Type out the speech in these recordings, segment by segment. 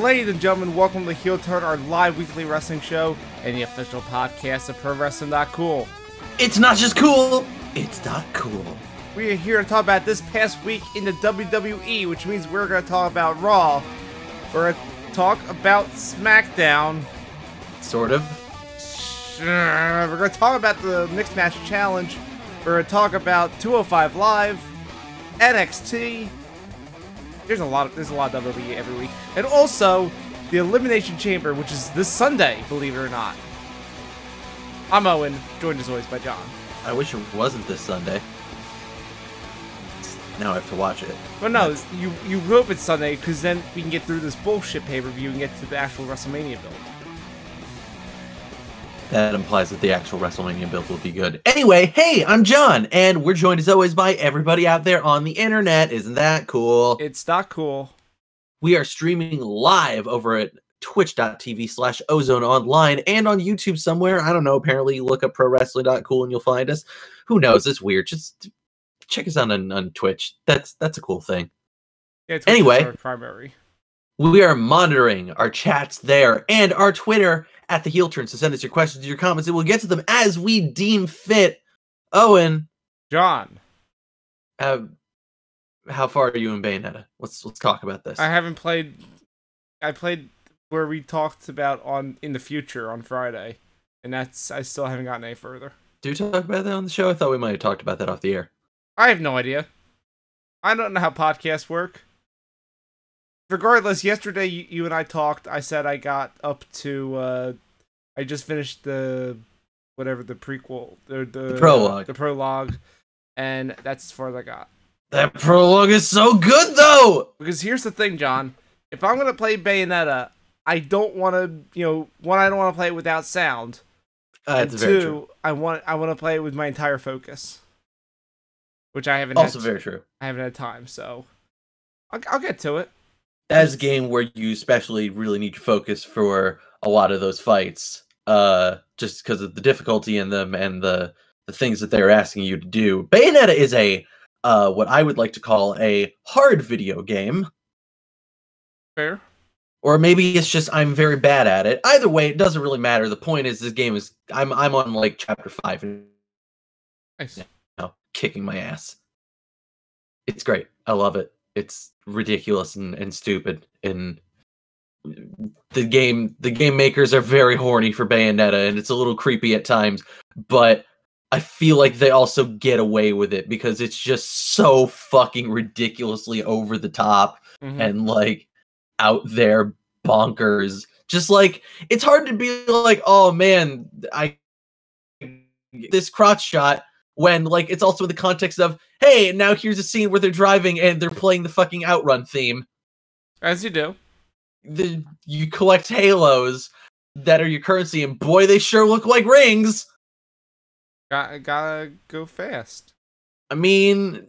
Ladies and gentlemen, welcome to Heel Turn, our live weekly wrestling show and the official podcast of ProWrestling.Cool. It's not just cool, it's not cool. We are here to talk about this past week in the WWE, which means we're going to talk about Raw. We're going to talk about SmackDown. Sort of. We're going to talk about the Mixed Match Challenge. We're going to talk about 205 Live, NXT. There's a lot of WWE every week. And also, the Elimination Chamber, which is this Sunday, believe it or not. I'm Owen, joined as always by John. I wish it wasn't this Sunday. Now I have to watch it. Well, no, you hope it's Sunday, because then we can get through this bullshit pay-per-view and get to the actual WrestleMania build. That implies that the actual WrestleMania build will be good. Anyway, hey, I'm John, and we're joined as always by everybody out there on the internet. Isn't that cool? It's not cool. We are streaming live over at twitch.tv/ozone online and on YouTube somewhere. I don't know, apparently look up ProWrestling.Cool and you'll find us. Who knows? It's weird. Just check us out on Twitch. That's a cool thing. Yeah, Twitch anyway, is our primary. We are monitoring our chats there and our Twitter at the Heel Turn. So send us your questions, your comments, and we'll get to them as we deem fit. Owen, John, how far are you in Bayonetta? Let's talk about this. I haven't played. I played where we talked about in the future on Friday, and I still haven't gotten any further. Do we talk about that on the show? I thought we might have talked about that off the air. I have no idea. I don't know how podcasts work. Regardless, yesterday you and I talked. I said I got up to. I just finished the prequel, the prologue. The prologue, and that's as far as I got. That prologue is so good, though. Because here's the thing, John. If I'm gonna play Bayonetta, I don't want to. One, I don't want to play it without sound. That's and very two, true. I want to play it with my entire focus, which I haven't. Also very true. I haven't had time, so I'll get to it. That's a game where you especially really need to focus for a lot of those fights, just because of the difficulty in them and the things that they're asking you to do. Bayonetta is a what I would like to call a hard video game. Fair. Or maybe it's just I'm very bad at it. Either way, it doesn't really matter. The point is, this game is I'm on like chapter 5 and nice. Kicking my ass. It's great. I love it. It's ridiculous and stupid, and the game makers are very horny for Bayonetta, and it's a little creepy at times, but I feel like they also get away with it because it's just so fucking ridiculously over the top and like out there bonkers. Just like, it's hard to be like, oh man, this crotch shot, when like it's also in the context of, hey, now here's a scene where they're driving and they're playing the fucking Outrun theme. As you do. You collect halos that are your currency, and boy, they sure look like rings. Gotta go fast. I mean,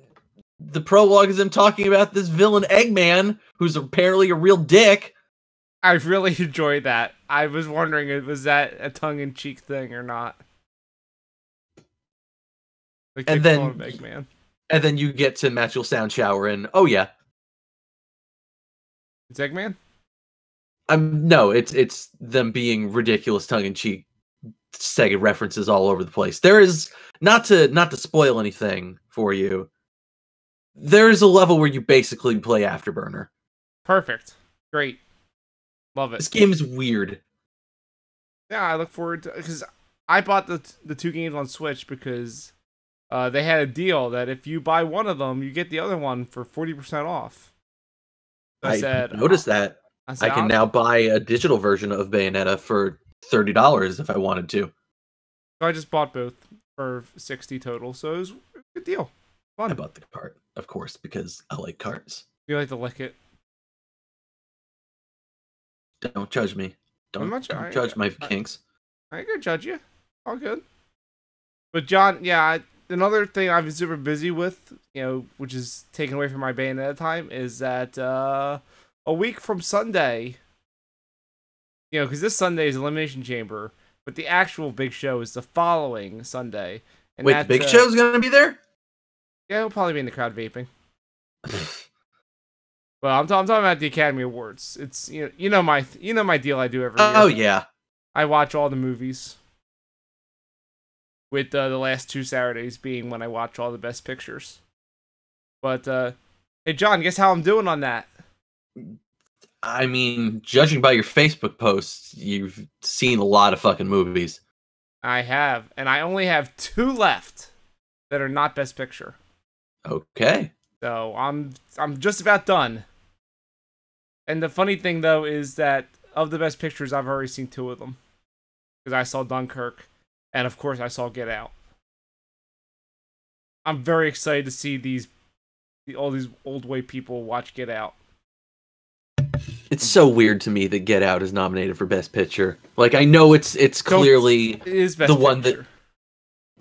the prologue is them talking about this villain Eggman, who's apparently a real dick. I really enjoyed that. I was wondering, was that a tongue-in-cheek thing or not? Like, and then you get to Magical Sound Shower, and oh yeah, it's Eggman. No, it's them being ridiculous, tongue in cheek, Sega references all over the place. There is not to spoil anything for you. There is a level where you basically play Afterburner. Perfect, great, love it. This game is weird. Yeah, I look forward to, because I bought the 2 games on Switch because. They had a deal that if you buy one of them, you get the other one for 40% off. I noticed that. I can now buy a digital version of Bayonetta for $30 if I wanted to. So I just bought both for $60 total, so it was a good deal. Fun. I bought the cart, of course, because I like carts. You like to lick it. Don't judge me. Don't judge my kinks. I ain't gonna judge you. All good. But John, yeah, another thing I've been super busy with, which is taken away from my Bayonetta time, is that a week from Sunday, because this Sunday is Elimination Chamber, but the actual big show is the following Sunday. And wait, the big show's gonna be there? Yeah, he'll probably be in the crowd vaping. But I'm talking about the Academy Awards. It's you know my deal I do every year. Oh yeah. I watch all the movies. With the last 2 Saturdays being when I watch all the best pictures. But hey John, guess how I'm doing on that? I mean, judging by your Facebook posts, you've seen a lot of fucking movies. I have, and I only have 2 left that are not best picture. Okay. So I'm just about done. And the funny thing though is that of the best pictures, I've already seen 2 of them. Because I saw Dunkirk, and of course I saw Get Out. I'm very excited to see all these old white people watch Get Out. It's so weird to me that Get Out is nominated for Best Picture. Like, I know it's clearly it is best the one picture.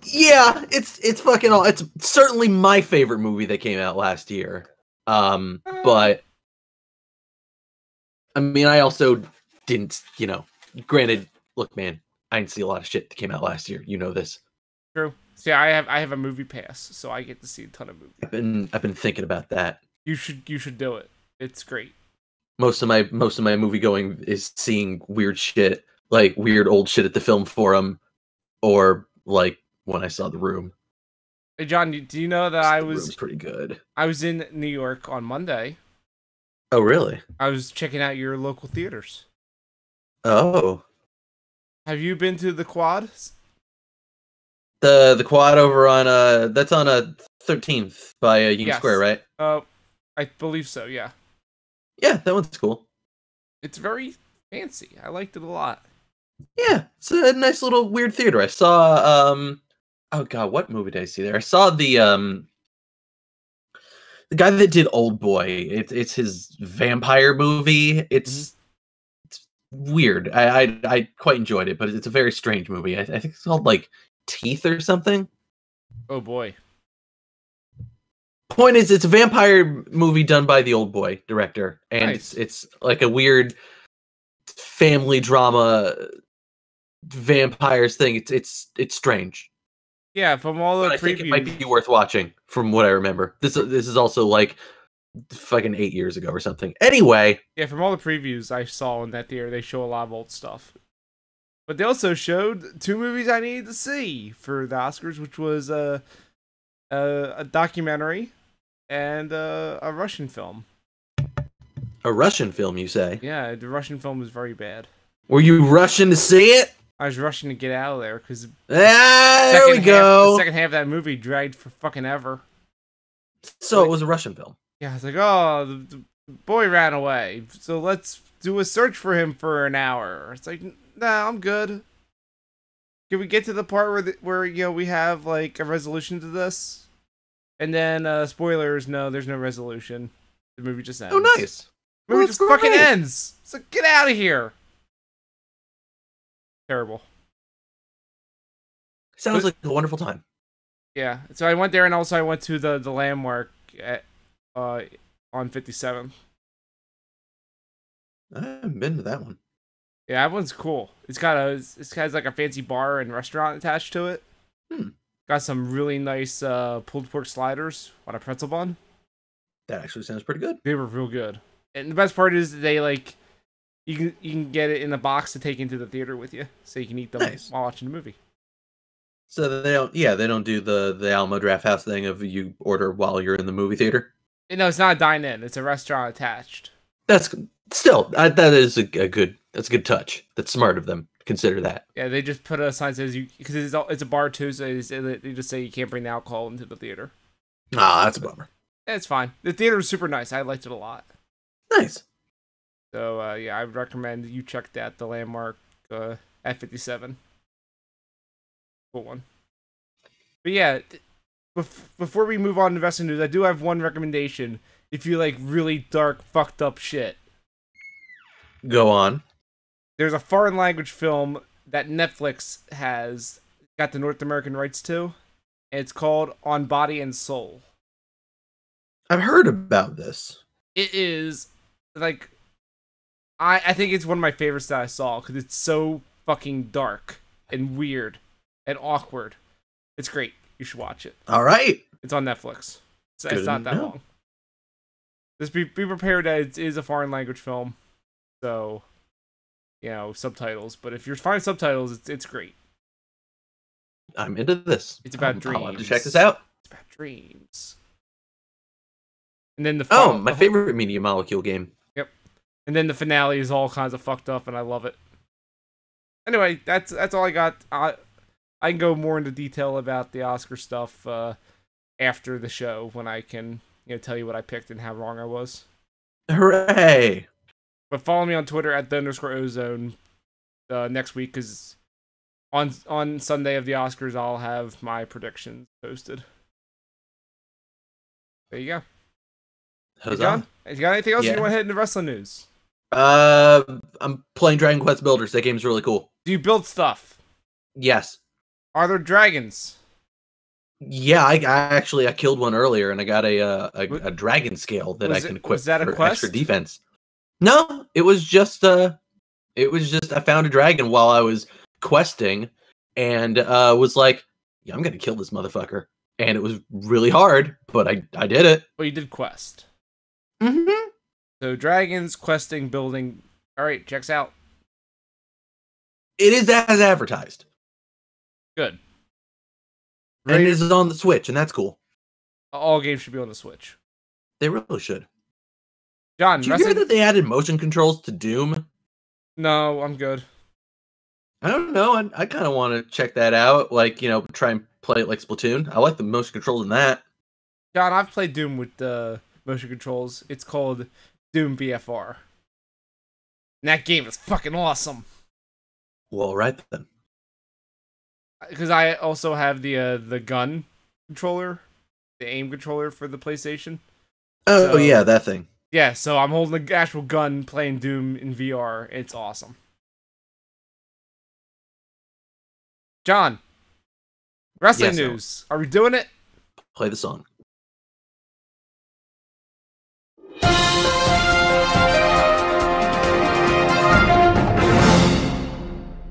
that. Yeah, it's fucking all. It's certainly my favorite movie that came out last year. But I mean, I also didn't. Granted, look, man, I didn't see a lot of shit that came out last year. You know this. True. See, I have a movie pass, so I get to see a ton of movies. I've been thinking about that. You should do it. It's great. Most of my movie going is seeing weird shit, like weird old shit at the film forum, or like when I saw The Room. Hey John, do you know that The Room's pretty good. I was in New York on Monday. Oh really? I was checking out your local theaters. Oh. Have you been to the Quad? The Quad over on that's on 13th by Union Square, right? I believe so. Yeah. Yeah, that one's cool. It's very fancy. I liked it a lot. Yeah, it's a nice little weird theater. I saw oh god, what movie did I see there? I saw the guy that did Old Boy. It's his vampire movie. It's weird. I quite enjoyed it, but it's a very strange movie. I think it's called like Teeth or something. Oh boy. Point is, it's a vampire movie done by the Old Boy director, and nice. it's like a weird family drama vampires thing. It's strange. Yeah, from all the but I previews, think it might be worth watching. From what I remember, this is also like fucking 8 years ago or something. Anyway, yeah, from all the previews I saw in that theater, they show a lot of old stuff. But they also showed 2 movies I needed to see for the Oscars, which was a documentary and a Russian film. A Russian film, you say? Yeah, the Russian film was very bad. Were you rushing to see it? I was rushing to get out of there because there we go. The second half of that movie dragged for fucking ever. So it was a Russian film. Yeah, I was like, oh, the boy ran away, so let's do a search for him for an hour. It's like, nah, I'm good. Can we get to the part where we have like a resolution to this? And then spoilers, no, there's no resolution. The movie just ends. Oh, nice. The movie just fucking ends. So get out of here. Terrible. Sounds like a wonderful time. Yeah. So I went there, and also I went to the Landmark at on 57th. I haven't been to that one. Yeah, that one's cool. It's got like a fancy bar and restaurant attached to it. Got some really nice pulled pork sliders on a pretzel bun. That actually sounds pretty good. They were real good. And the best part is they like you can get it in a box to take into the theater with you, so you can eat them while watching the movie. So they don't do the Alamo Draft House thing of you order while you're in the movie theater. No, it's not a dine-in. It's a restaurant attached. That's still that is a good touch. That's smart of them. Consider that. Yeah, they just put a sign that says because it's a bar too, so they just say you can't bring the alcohol into the theater. Ah, that's a bummer. Yeah, it's fine. The theater was super nice. I liked it a lot. Nice. So yeah, I would recommend you check that, the Landmark at 57. Cool one. But yeah, before we move on to investing news, I do have one recommendation. If you like really dark, fucked up shit, go on. There's a foreign language film that Netflix has got the North American rights to. And it's called On Body and Soul. I've heard about this. It is like I think it's one of my favorites that I saw because it's so fucking dark and weird and awkward. It's great. You should watch it. All right. It's on Netflix. It's not that long. Just be prepared that it is a foreign language film, so subtitles. But if you're fine subtitles, it's great. I'm into this. It's about dreams. I'll have to check this out. It's about dreams. And then my favorite Media Molecule game. Yep. And then the finale is all kinds of fucked up, and I love it. Anyway, that's all I got. I can go more into detail about the Oscar stuff after the show when I can tell you what I picked and how wrong I was. Hooray! But follow me on Twitter at @the_ozone next week, because on Sunday of the Oscars I'll have my predictions posted. There you go. Hey, John, you got anything else? You want to hit into wrestling news? I'm playing Dragon Quest Builders. That game's really cool. Do you build stuff? Yes. Are there dragons? Yeah, I killed one earlier, and I got a dragon scale that I can equip for extra defense. No, it was just I found a dragon while I was questing, and was like, yeah, I'm gonna kill this motherfucker, and it was really hard, but I did it. But you did quest. Mm-hmm. So dragons, questing, building. All right, checks out. It is as advertised. Good. And it is on the Switch, and that's cool. All games should be on the Switch. They really should. John, did you hear that they added motion controls to Doom? No, I'm good. I don't know. I kind of want to check that out. Like, try and play it like Splatoon. I like the motion controls in that. John, I've played Doom with the motion controls. It's called Doom VFR. And that game is fucking awesome. Well, right then. Because I also have the gun controller, the aim controller for the PlayStation. Oh, yeah, that thing. Yeah, so I'm holding the actual gun playing Doom in VR. It's awesome. John, wrestling news. Are we doing it? Play the song.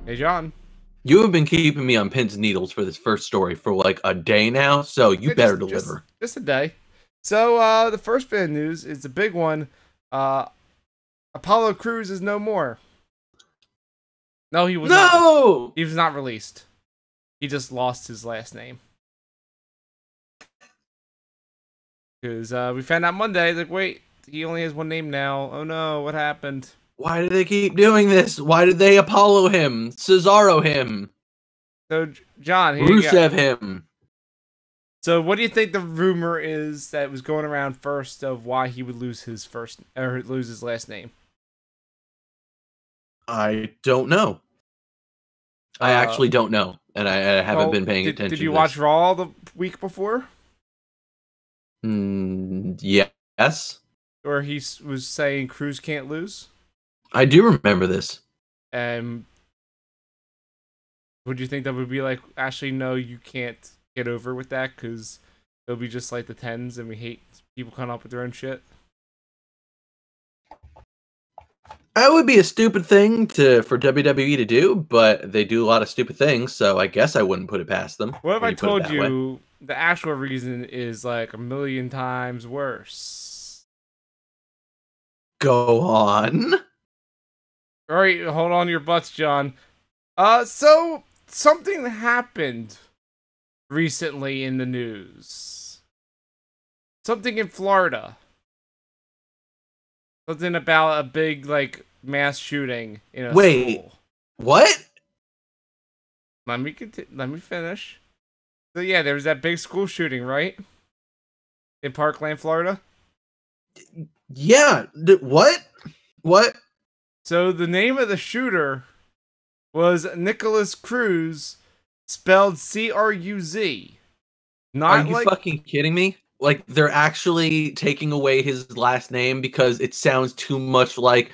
Hey, John. You have been keeping me on pins and needles for this first story for like a day now, so you better deliver. Just a day. So, the first bit of news is the big one. Apollo Crews is no more. No, he was not. He was not released. He just lost his last name. Because we found out Monday, like, wait, he only has one name now. Oh no, what happened? Why do they keep doing this? Why did they Apollo him? Cesaro him? So, John, here Rusev him. So, what do you think the rumor is that was going around first of why he would lose his last name? I don't know. I actually don't know, and I haven't been paying attention. Did you watch Raw the week before? Yes. Or he was saying Cruz can't lose? I do remember this. Would you think that would be like, actually, no, you can't get over with that because it'll be just like the tens and we hate people coming up with their own shit? That would be a stupid thing for WWE to do, but they do a lot of stupid things, so I guess I wouldn't put it past them. What if I told you the actual reason is like 1,000,000 times worse? Go on. All right, hold on to your butts, John. So something happened recently in the news. Something in Florida. Something about a big, like, mass shooting in a school. What? Let me finish. So yeah, there was that big school shooting, right? In Parkland, Florida? Yeah. What? What? So the name of the shooter was Nicholas Cruz, spelled C-R-U-Z. Are you fucking kidding me? Like, they're actually taking away his last name because it sounds too much like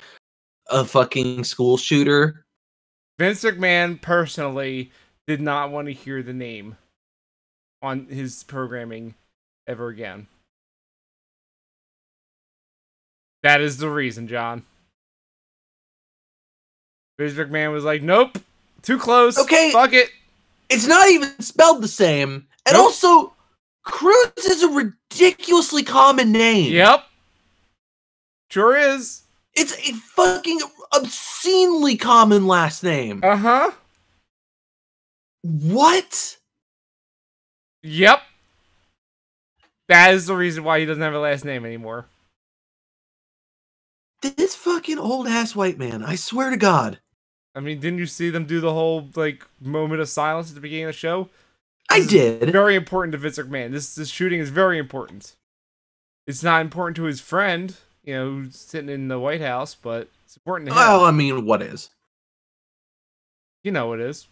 a fucking school shooter? Vince McMahon personally did not want to hear the name on his programming ever again. That is the reason, John. Vince McMahon was like, nope, too close. Okay, fuck it. It's not even spelled the same. And also, Cruz is a ridiculously common name. Yep. Sure is. It's a fucking obscenely common last name. Uh-huh. What? Yep. That is the reason why he doesn't have a last name anymore. This fucking old-ass white man, I swear to God. I mean, didn't you see them do the whole, like, moment of silence at the beginning of the show? I did. Very important to Vince McMahon. This shooting is very important. It's not important to his friend, you know, who's sitting in the White House, but it's important to him. Well, I mean, what is? You know it is.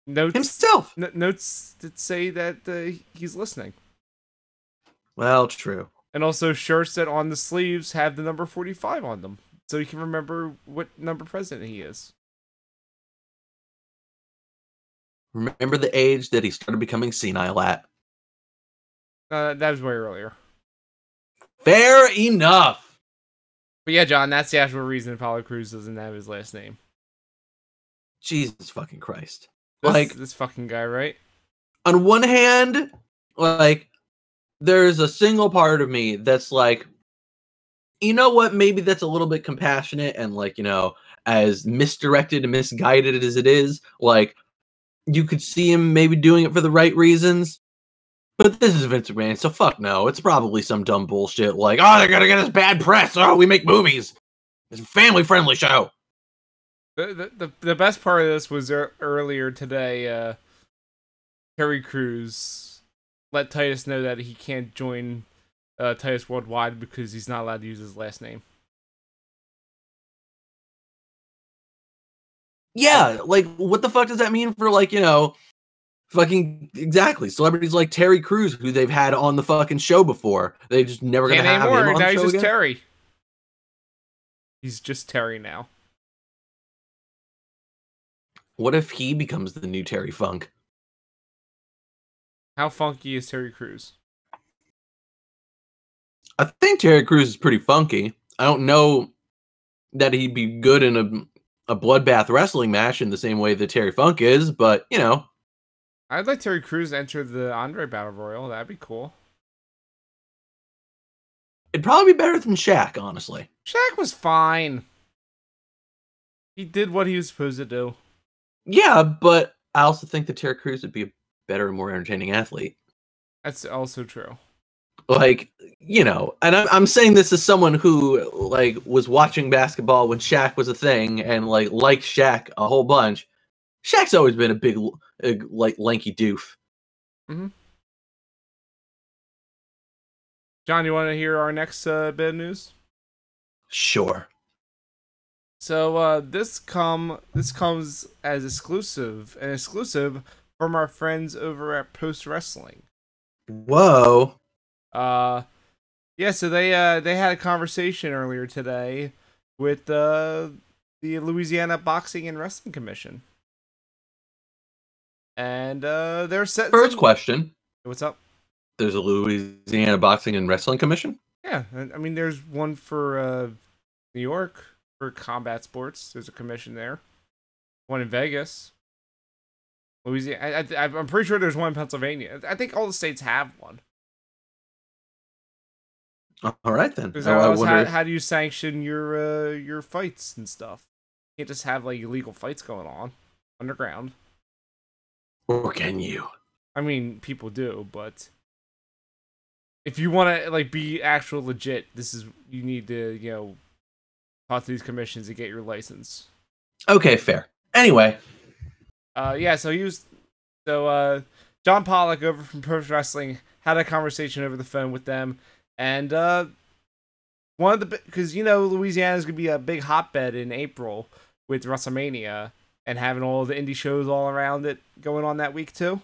Notes Himself. Notes that say that he's listening. Well, true. And also shirts that on the sleeves have the number 45 on them, so you can remember what number president he is. Remember the age that he started becoming senile at. That was way earlier. Fair enough. But yeah, John, that's the actual reason Apollo Crews doesn't have his last name. Jesus fucking Christ. This fucking guy, right? On one hand, like, there's a single part of me that's like, you know what, maybe that's a little bit compassionate and, like, you know, as misdirected and misguided as it is, like, you could see him maybe doing it for the right reasons. But this is Vince McMahon, so fuck no. It's probably some dumb bullshit like, oh, they're gonna get us bad press. Oh, we make movies. It's a family-friendly show. The best part of this was earlier today, Terry Crews let Titus know that he can't join Titus Worldwide because he's not allowed to use his last name. Yeah, like, what the fuck does that mean for, like, you know, fucking, exactly, celebrities like Terry Crews, who they've had on the fucking show before. They just never gonna have him on now the he's show just again? Terry. He's just Terry now. What if he becomes the new Terry Funk? How funky is Terry Crews? I think Terry Crews is pretty funky. I don't know that he'd be good in a bloodbath wrestling match in the same way that Terry Funk is, but, you know. I'd like Terry Crews to enter the Andre Battle Royal. That'd be cool. It'd probably be better than Shaq, honestly. Shaq was fine. He did what he was supposed to do. Yeah, but I also think that Terry Crews would be a better and more entertaining athlete. That's also true. Like, you know, and I'm saying this as someone who, like, was watching basketball when Shaq was a thing and, like, liked Shaq a whole bunch. Shaq's always been a big, like, lanky doof. Mm-hmm. John, you want to hear our next bit of news? Sure. So this comes as an exclusive from our friends over at Post Wrestling. Whoa. Yeah, so they had a conversation earlier today with the Louisiana Boxing and Wrestling Commission. And they're set. First question. What's up? There's a Louisiana Boxing and Wrestling Commission? Yeah, I mean, there's one for New York for combat sports. There's a commission there. One in Vegas. Louisiana. I'm pretty sure there's one in Pennsylvania. I think all the states have one. All right, then. How do you sanction your fights and stuff? You can't just have like illegal fights going on underground. Or can you? I mean, people do, but if you want to like be actual legit, you need to talk to these commissions to get your license. Okay, fair. Anyway, yeah. So John Pollock over from Pro Wrestling had a conversation over the phone with them, and because Louisiana is gonna be a big hotbed in April with WrestleMania and having all the indie shows all around it going on that week too.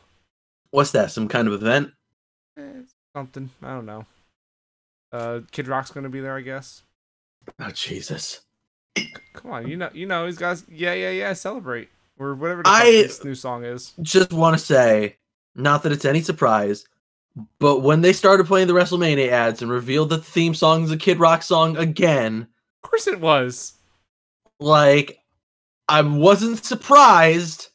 What's that? Some kind of event? Something. I don't know. Kid Rock's gonna be there, I guess. Oh, Jesus. Come on, he's got yeah, celebrate. Or whatever this new song is. Just want to say, not that it's any surprise, but when they started playing the WrestleMania ads and revealed that the theme song is a Kid Rock song again. Of course it was. Like, I wasn't surprised.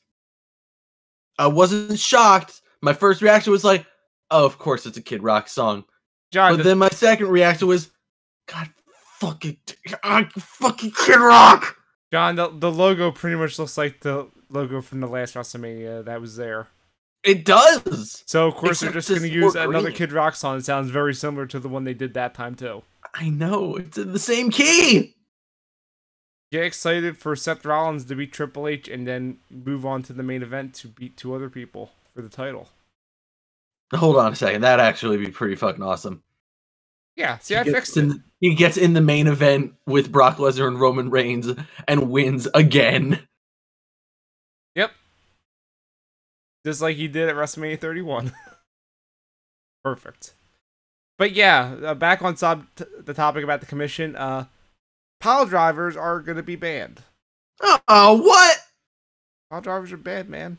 I wasn't shocked. My first reaction was like, oh, of course it's a Kid Rock song. John, but then my second reaction was, God fucking Kid Rock. John, the logo pretty much looks like the logo from the last WrestleMania that was there. It does. So of course Except they're just going to use another Kid Rock song that sounds very similar to the one they did that time too. I know, it's in the same key. Get excited for Seth Rollins to beat Triple H and then move on to the main event to beat 2 other people for the title. Hold on a second, that'd actually be pretty fucking awesome. Yeah, see, I fixed it. He gets in the main event with Brock Lesnar and Roman Reigns and wins again. Yep. Just like he did at WrestleMania 31. Perfect. But yeah, back on the topic about the commission, pile drivers are going to be banned. Oh, what? Pile drivers are bad, man.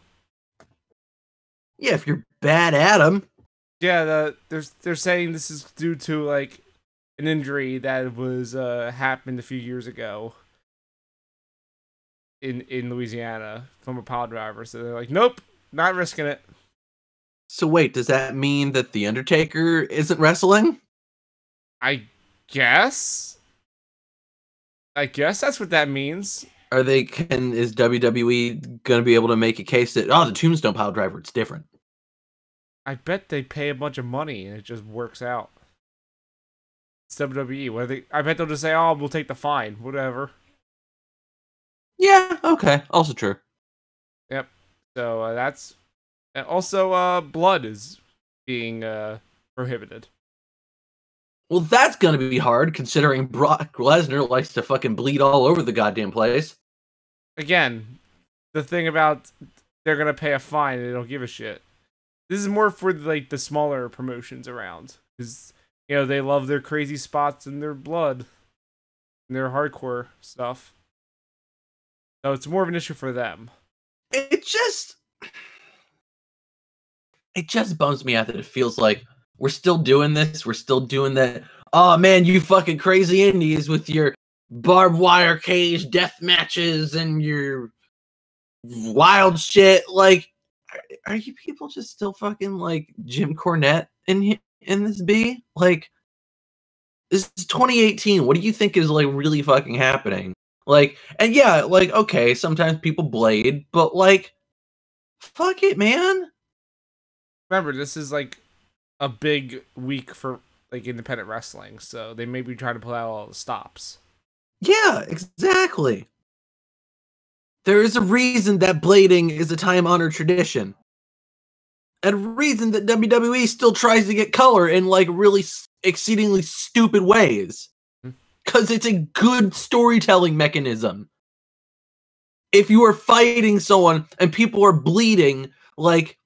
Yeah, if you're bad at them. Yeah, they're saying this is due to like an injury that was happened a few years ago in Louisiana from a pile driver. So they're like, nope, not risking it. So wait, does that mean that the Undertaker isn't wrestling? I guess that's what that means. Is WWE gonna be able to make a case that the Tombstone pile driver, it's different? I bet they pay a bunch of money and it just works out. It's WWE. I bet they'll just say, "Oh, we'll take the fine, whatever." Yeah. Okay. Also true. Yep. So that's also blood is being prohibited. Well, that's gonna be hard considering Brock Lesnar likes to fucking bleed all over the goddamn place. Again, the thing about they're gonna pay a fine and they don't give a shit. This is more for like the smaller promotions around, because they love their crazy spots and their blood and their hardcore stuff. So it's more of an issue for them. It just bums me out that it feels like we're still doing this. We're still doing that. Oh man, you fucking crazy indies with your barbed wire cage death matches and your wild shit. Like, are you people just still fucking like Jim Cornette in this B? Like, this is 2018. What do you think is like really fucking happening? Like, and yeah, like, okay, sometimes people blade, but like, fuck it, man. Remember, this is like a big week for like independent wrestling, so they may be trying to pull out all the stops. Yeah, exactly. There is a reason that blading is a time-honored tradition. And a reason that WWE still tries to get color in like really exceedingly stupid ways. Because it's a good storytelling mechanism. If you are fighting someone and people are bleeding, like,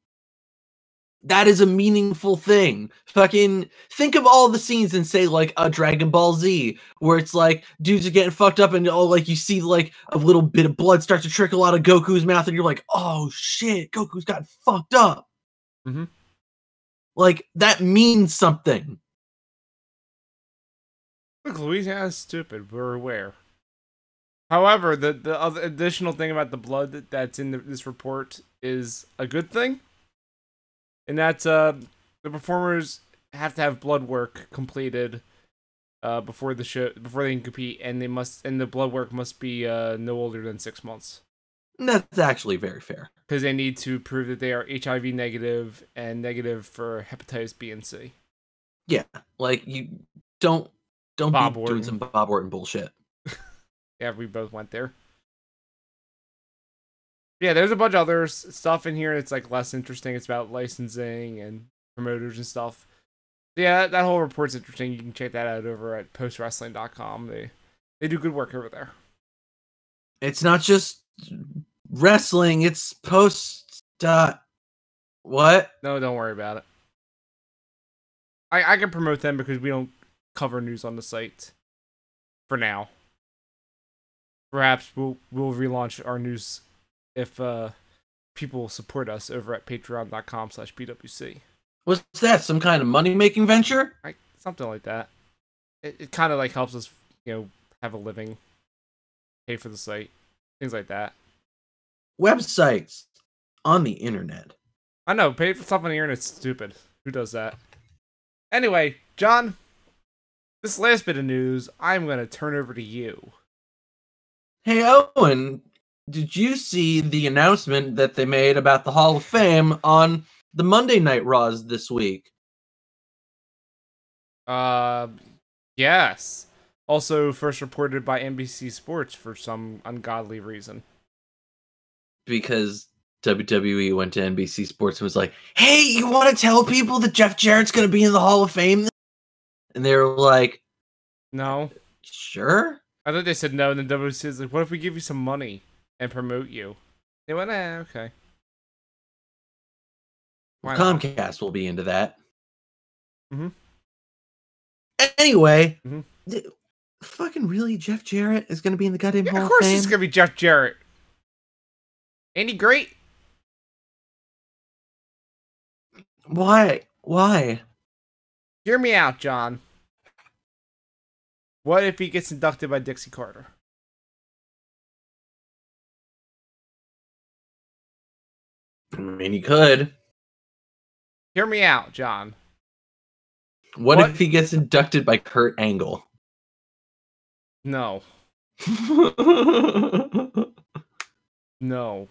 that is a meaningful thing. Fucking think of all the scenes in, say, like a Dragon Ball Z, where it's like dudes are getting fucked up and like you see like a little bit of blood start to trickle out of Goku's mouth and you're like, oh shit, Goku's got fucked up. Mm-hmm. Like, that means something. Look, Louisiana's stupid. We're aware. However, the other additional thing about the blood that's in this report is a good thing. And that's the performers have to have blood work completed before the show, before they can compete, and the blood work must be no older than 6 months. That's actually very fair. Because they need to prove that they are HIV negative and negative for hepatitis B and C. Yeah, like you don't be doing some Bob Orton bullshit. Yeah, we both went there. Yeah, there's a bunch of other stuff in here that's like less interesting. It's about licensing and promoters and stuff. Yeah, that whole report's interesting. You can check that out over at ProWrestling.com. They do good work over there. It's not just wrestling, it's post what? No, don't worry about it. I can promote them because we don't cover news on the site for now. Perhaps we'll relaunch our news if people support us over at patreon.com/PWC. What's that? Some kind of money-making venture? Something like that. It kind of like helps us, have a living, pay for the site, things like that. Websites on the internet. I know, pay for stuff on the internet's stupid. Who does that? Anyway, John, This last bit of news, I'm going to turn over to you. Hey, Owen, did you see the announcement that they made about the Hall of Fame on the Monday Night Raws this week? Yes. Also, first reported by NBC Sports for some ungodly reason. Because WWE went to NBC Sports and was like, hey, you want to tell people that Jeff Jarrett's going to be in the Hall of Fame? And they were like, No. Sure. I thought they said no, and then WWE says, like, what if we give you some money and promote you? They went, okay. Well, Comcast will be into that. Mm-hmm. Anyway, fucking really, Jeff Jarrett is going to be in the goddamn Hall of Fame? Of course he's going to be Jeff Jarrett. Ain't he great? Why? Why? Hear me out, John. What if he gets inducted by Dixie Carter? I mean, he could. Hear me out, John. What if he gets inducted by Kurt Angle? No. No.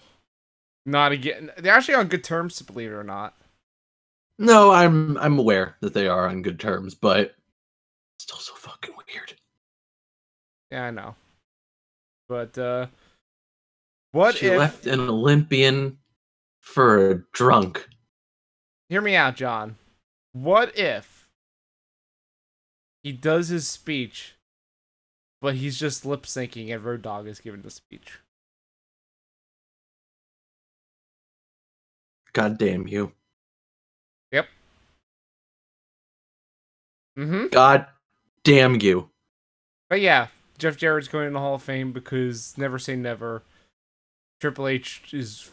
Not again. They're actually on good terms, believe it or not. No, I'm aware that they are on good terms, but still so fucking weird. Yeah, I know. But what she if left an Olympian for a drunk? Hear me out, John. What if he does his speech, but he's just lip syncing and Road Dogg is giving the speech? God damn you. Yep. Mm-hmm. God damn you. But yeah, Jeff Jarrett's going in the Hall of Fame because never say never. Triple H is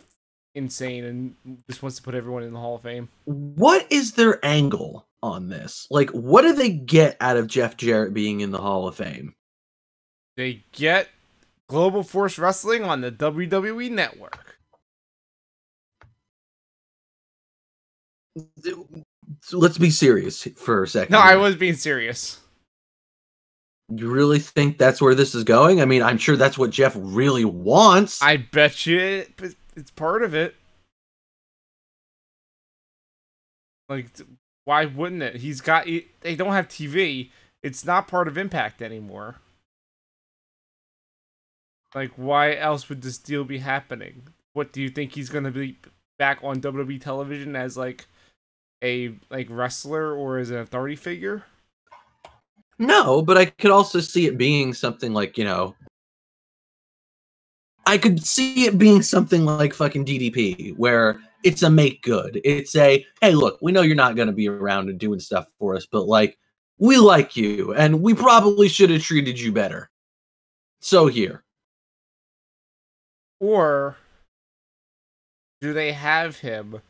insane and just wants to put everyone in the Hall of Fame. What is their angle on this? Like, what do they get out of Jeff Jarrett being in the Hall of Fame? They get Global Force Wrestling on the WWE Network. Let's be serious for a second. No, I was being serious. You really think that's where this is going? I mean, I'm sure that's what Jeff really wants. I bet you it's part of it. Like, why wouldn't it? They don't have TV. It's not part of Impact anymore. Like, why else would this deal be happening? What, do you think he's going to be back on WWE television as, like, a wrestler or as an authority figure? No, but I could also see it being something like, I could see it being something like fucking DDP, where it's a make good. It's a, hey, look, we know you're not going to be around and doing stuff for us, but, like, we like you, and we probably should have treated you better. So here. Or do they have him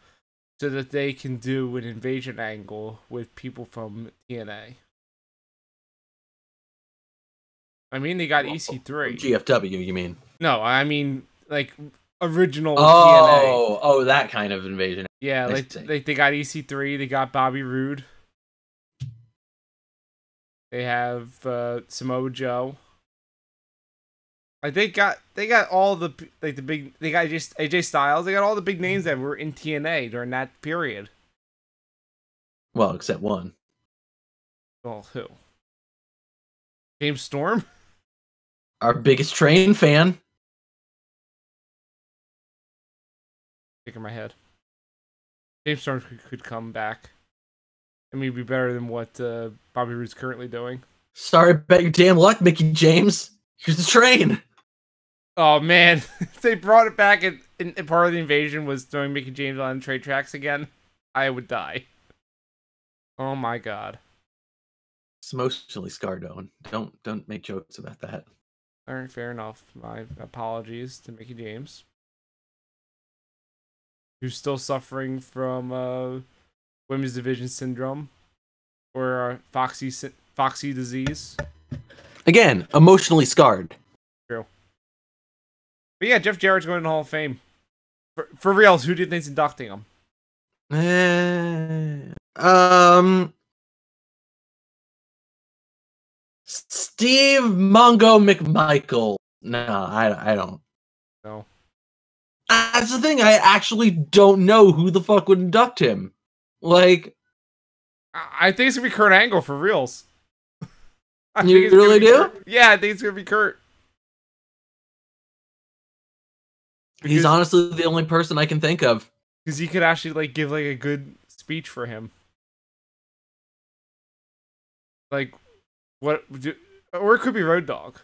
so that they can do an invasion angle with people from TNA? I mean, they got EC3. GFW, you mean? No, I mean, like, original TNA. Oh, that kind of invasion. Yeah, like they got EC3, they got Bobby Roode. They have Samoa Joe. Like they got all the big, they got just AJ Styles. They got all the big names that were in TNA during that period. Well, except one. Well, who? James Storm? Our biggest Train fan. Shaking my head. James Storm could come back. I mean, be better than what Bobby Roode's currently doing. Sorry about your damn luck, Mickey James. Here's the Train. Oh, man. They brought it back and part of the invasion was throwing Mickey James on trade tracks again. I would die. Oh, my God. It's emotionally scarred, Owen. Don't make jokes about that. All right, fair enough. My apologies to Mickey James, who's still suffering from women's division syndrome or Foxy disease. Again, emotionally scarred. True. But yeah, Jeff Jarrett's going to the Hall of Fame. For reals, who do you think's inducting him? Steve Mongo McMichael. No, I don't. No. That's the thing. I actually don't know who the fuck would induct him. Like, I think it's gonna be Kurt Angle for reals. You really do? Kurt. Yeah, I think it's gonna be Kurt. He's honestly the only person I can think of. Because he could actually like give like a good speech for him. Like, or it could be Road Dogg.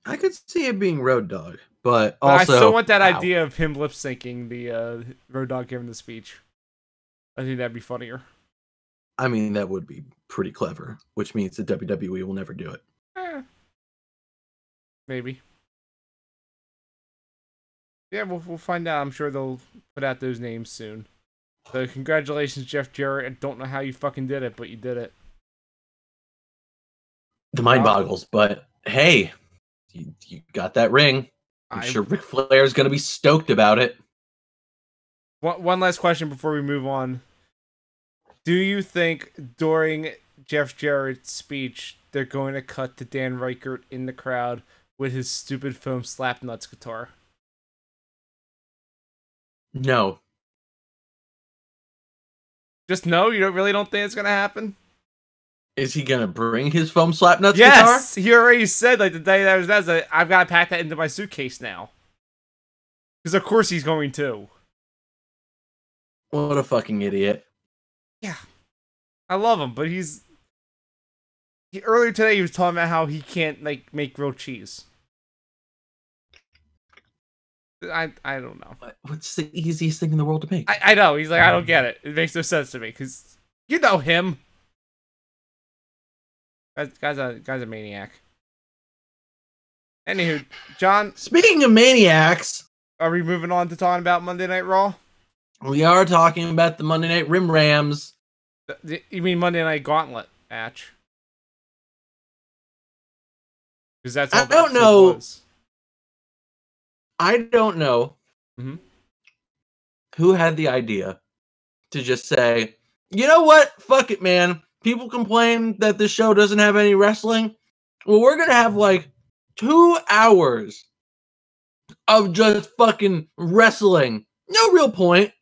I could see it being Road Dogg, but also I still want that idea of him lip syncing the Road Dogg giving the speech. I think that'd be funnier. I mean, that would be pretty clever, which means the WWE will never do it. Maybe. Yeah, we'll find out. I'm sure they'll put out those names soon. So congratulations, Jeff Jarrett. I don't know how you fucking did it, but you did it. The mind boggles, but hey, you got that ring. I'm sure Ric Flair's going to be stoked about it. One last question before we move on. Do you think during Jeff Jarrett's speech, they're going to cut to Dan Reichert in the crowd with his stupid foam slap nuts guitar? No. Just no? You really don't think it's going to happen? Is he going to bring his foam slap nuts guitar? Yes! He already said, like, the day that was that, I've got to pack that into my suitcase now. Because of course he's going to. What a fucking idiot. Yeah. I love him, but earlier today he was talking about how he can't, like, make grilled cheese. I don't know. What's the easiest thing in the world to make? I know. He's like, I don't get it. It makes no sense to me, because you know him. Guy's a maniac. Anywho, John. Speaking of maniacs, are we moving on to talking about Monday Night Raw? We are talking about the Monday Night Rim Rams. You mean Monday Night Gauntlet match? Because that's all. I don't know. I don't know who had the idea to just say, you know what? Fuck it, man. People complain that this show doesn't have any wrestling. Well, we're going to have like 2 hours of just fucking wrestling. No real point.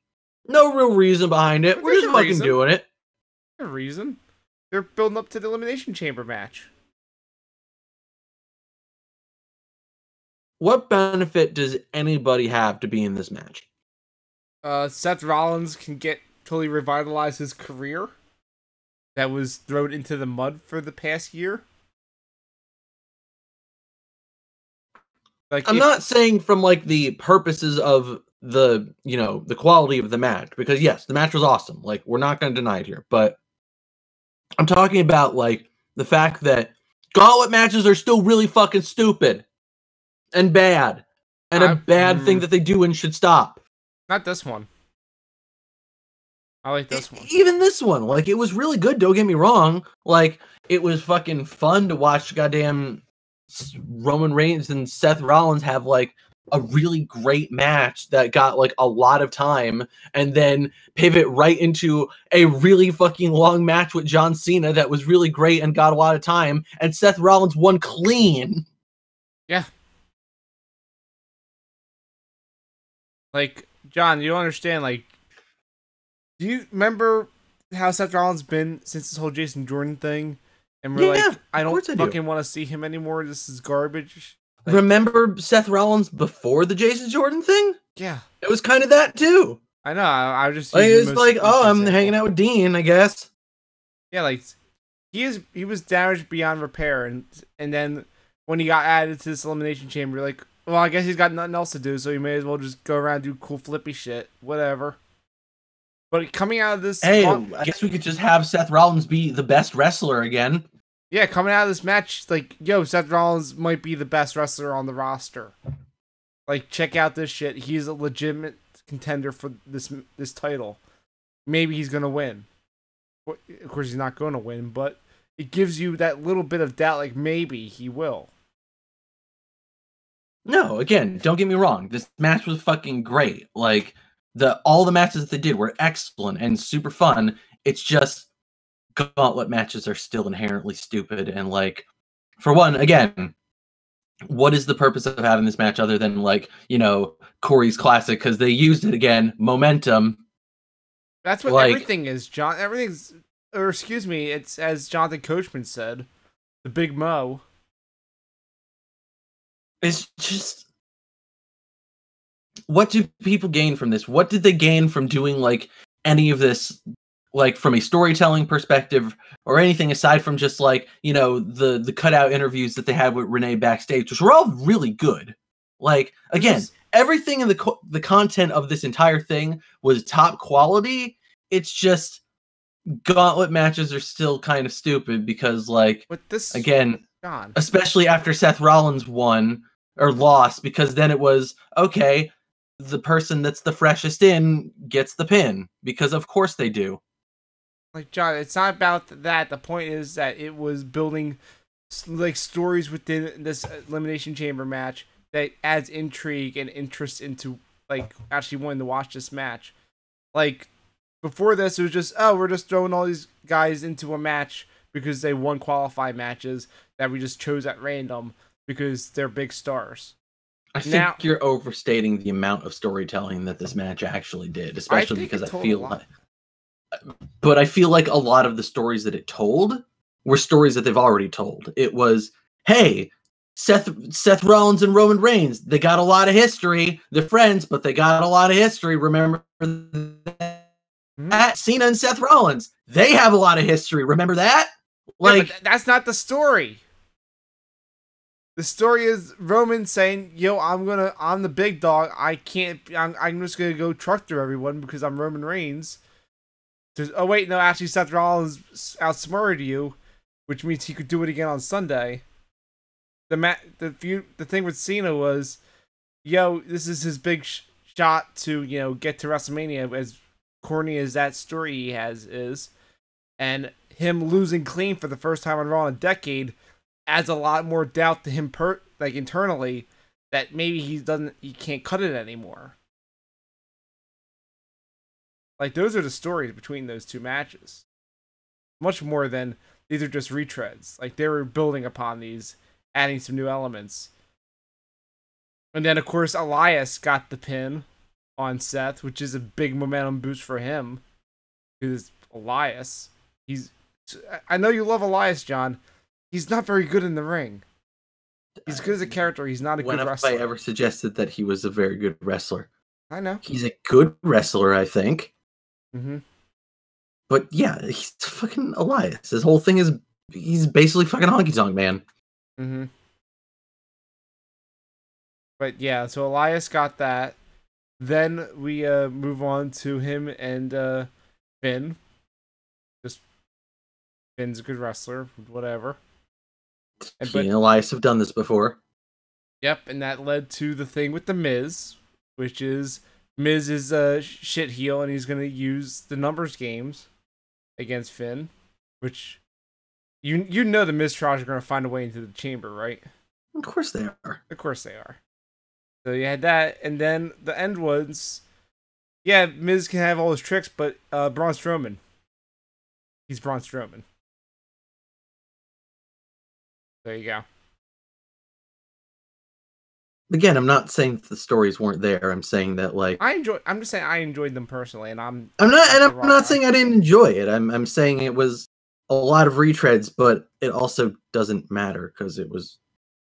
No real reason behind it. We're just fucking doing it. A reason. They're building up to the Elimination Chamber match. What benefit does anybody have to be in this match? Seth Rollins can totally revitalize his career that was thrown into the mud for the past year. Like, I'm not saying from like the purposes of the, the quality of the match, because yes, the match was awesome. Like, we're not going to deny it here, but I'm talking about like the fact that gauntlet matches are still really fucking stupid and bad, and a bad thing that they do and should stop. Not this one. I like this one. Even this one, like, it was really good. Don't get me wrong. Like, it was fucking fun to watch goddamn Roman Reigns and Seth Rollins have like a really great match that got like a lot of time, and then pivot right into a really fucking long match with John Cena that was really great and got a lot of time, and Seth Rollins won clean. Yeah. Like, John, you don't understand, like, do you remember how Seth Rollins been since this whole Jason Jordan thing? And we're like, I don't fucking want to see him anymore. This is garbage. Like, remember Seth Rollins before the Jason Jordan thing? Yeah. It was kind of that too. I know. I just like, it's like, oh, I'm hanging out with Dean, I guess. Yeah, like he was damaged beyond repair, and then when he got added to this Elimination Chamber, like, well, I guess he's got nothing else to do, so he may as well just go around and do cool flippy shit, whatever. But coming out of this, hey, I guess we could just have Seth Rollins be the best wrestler again. Yeah, coming out of this match, like, yo, Seth Rollins might be the best wrestler on the roster. Like, check out this shit. He's a legitimate contender for this title. Maybe he's gonna win. Of course, he's not gonna win, but it gives you that little bit of doubt, like, maybe he will. No, again, don't get me wrong. This match was fucking great. Like, all the matches that they did were excellent and super fun. It's just gauntlet matches are still inherently stupid. And like, for one, again, what is the purpose of having this match other than like, Corey's classic? Because they used it again, momentum. That's what everything is, John. Everything's, or excuse me, it's as Jonathan Coachman said, the Big Mo. It's just, what do people gain from this? What did they gain from doing like any of this, like from a storytelling perspective or anything aside from just like, the cutout interviews that they had with Renee backstage, which were all really good. Like, again, everything in the content of this entire thing was top quality. It's just gauntlet matches are still kind of stupid because, like, again, John, especially after Seth Rollins won or lost, because then it was, okay, the person that's the freshest in gets the pin, because of course they do. Like, John, it's not about that. The point is that it was building like stories within this Elimination Chamber match that adds intrigue and interest into like actually wanting to watch this match. Like, before this, it was just, we're just throwing all these guys into a match because they won qualified matches that we just chose at random because they're big stars. I think you're overstating the amount of storytelling that this match actually did, especially because I feel like a lot of the stories that it told were stories that they've already told. It was, hey, Seth Rollins and Roman Reigns, they got a lot of history. They're friends, but they got a lot of history. Remember that? Cena and Seth Rollins, they have a lot of history. Remember that? Like, but that's not the story. The story is Roman saying, "Yo, I'm the big dog. I'm just gonna go truck through everyone because I'm Roman Reigns." Oh wait, no, actually Seth Rollins outsmarted you, which means he could do it again on Sunday. The thing with Cena was, yo, this is his big shot to get to WrestleMania, as corny as that story he has is, and him losing clean for the first time on Raw in a decade adds a lot more doubt to him internally that maybe he can't cut it anymore. Like, those are the stories between those two matches. Much more than these are just retreads. Like, they were building upon these, adding some new elements. And then, of course, Elias got the pin on Seth, which is a big momentum boost for him. Because Elias, I know you love Elias, John. He's not very good in the ring. He's good as a character. He's not a good wrestler. When have I ever suggested that he was a very good wrestler? I know. He's a good wrestler, I think. Mm-hmm. But yeah, he's fucking Elias. His whole thing is he's basically fucking honky tonk man. Mm-hmm. But yeah, so Elias got that. Then we move on to him and Finn. Just Finn's a good wrestler, whatever. He and Elias have done this before. Yep, and that led to the thing with the Miz, which is Miz is a shit heel and he's gonna use the numbers games against Finn, which you know the Miz trials are gonna find a way into the chamber, right? Of course they are. Of course they are. So you had that, and then the end was, yeah, Miz can have all his tricks, but Braun Strowman. He's Braun Strowman. There you go. Again, I'm not saying that the stories weren't there. I'm saying that, like, I'm just saying I enjoyed them personally, and I'm not saying I didn't enjoy it. I'm saying it was a lot of retreads, but it also doesn't matter because it was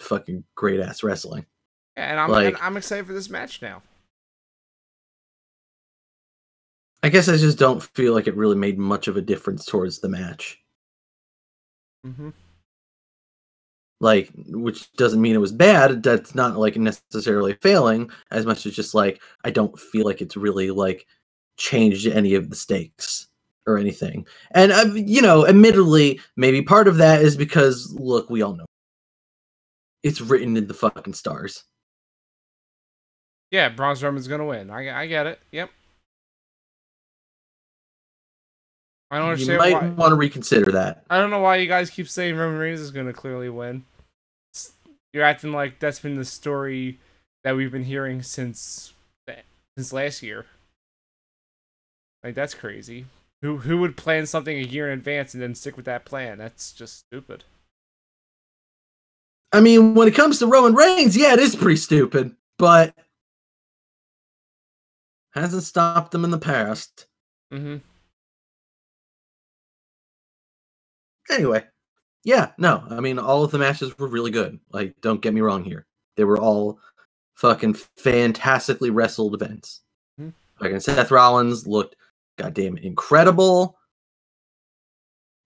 fucking great ass wrestling. Yeah, and I'm excited for this match now. I guess I just don't feel like it really made much of a difference towards the match. Mm-hmm. Like, which doesn't mean it was bad. That's not like necessarily failing, as much as just like I don't feel like it's really like changed any of the stakes or anything. And admittedly, maybe part of that is because look, we all know it's written in the fucking stars. Yeah, Braun Strowman's gonna win. I get it. Yep. I don't understand why. You might want to reconsider that. I don't know why you guys keep saying Roman Reigns is gonna clearly win. You're acting like that's been the story that we've been hearing since last year. Like, that's crazy. Who would plan something a year in advance and then stick with that plan? That's just stupid. I mean, when it comes to Roman Reigns, yeah, it is pretty stupid, but hasn't stopped them in the past. Mm-hmm. Anyway, yeah, no, I mean, all of the matches were really good. Like, don't get me wrong here. They were all fucking fantastically wrestled events. Mm-hmm. Like, Seth Rollins looked goddamn incredible.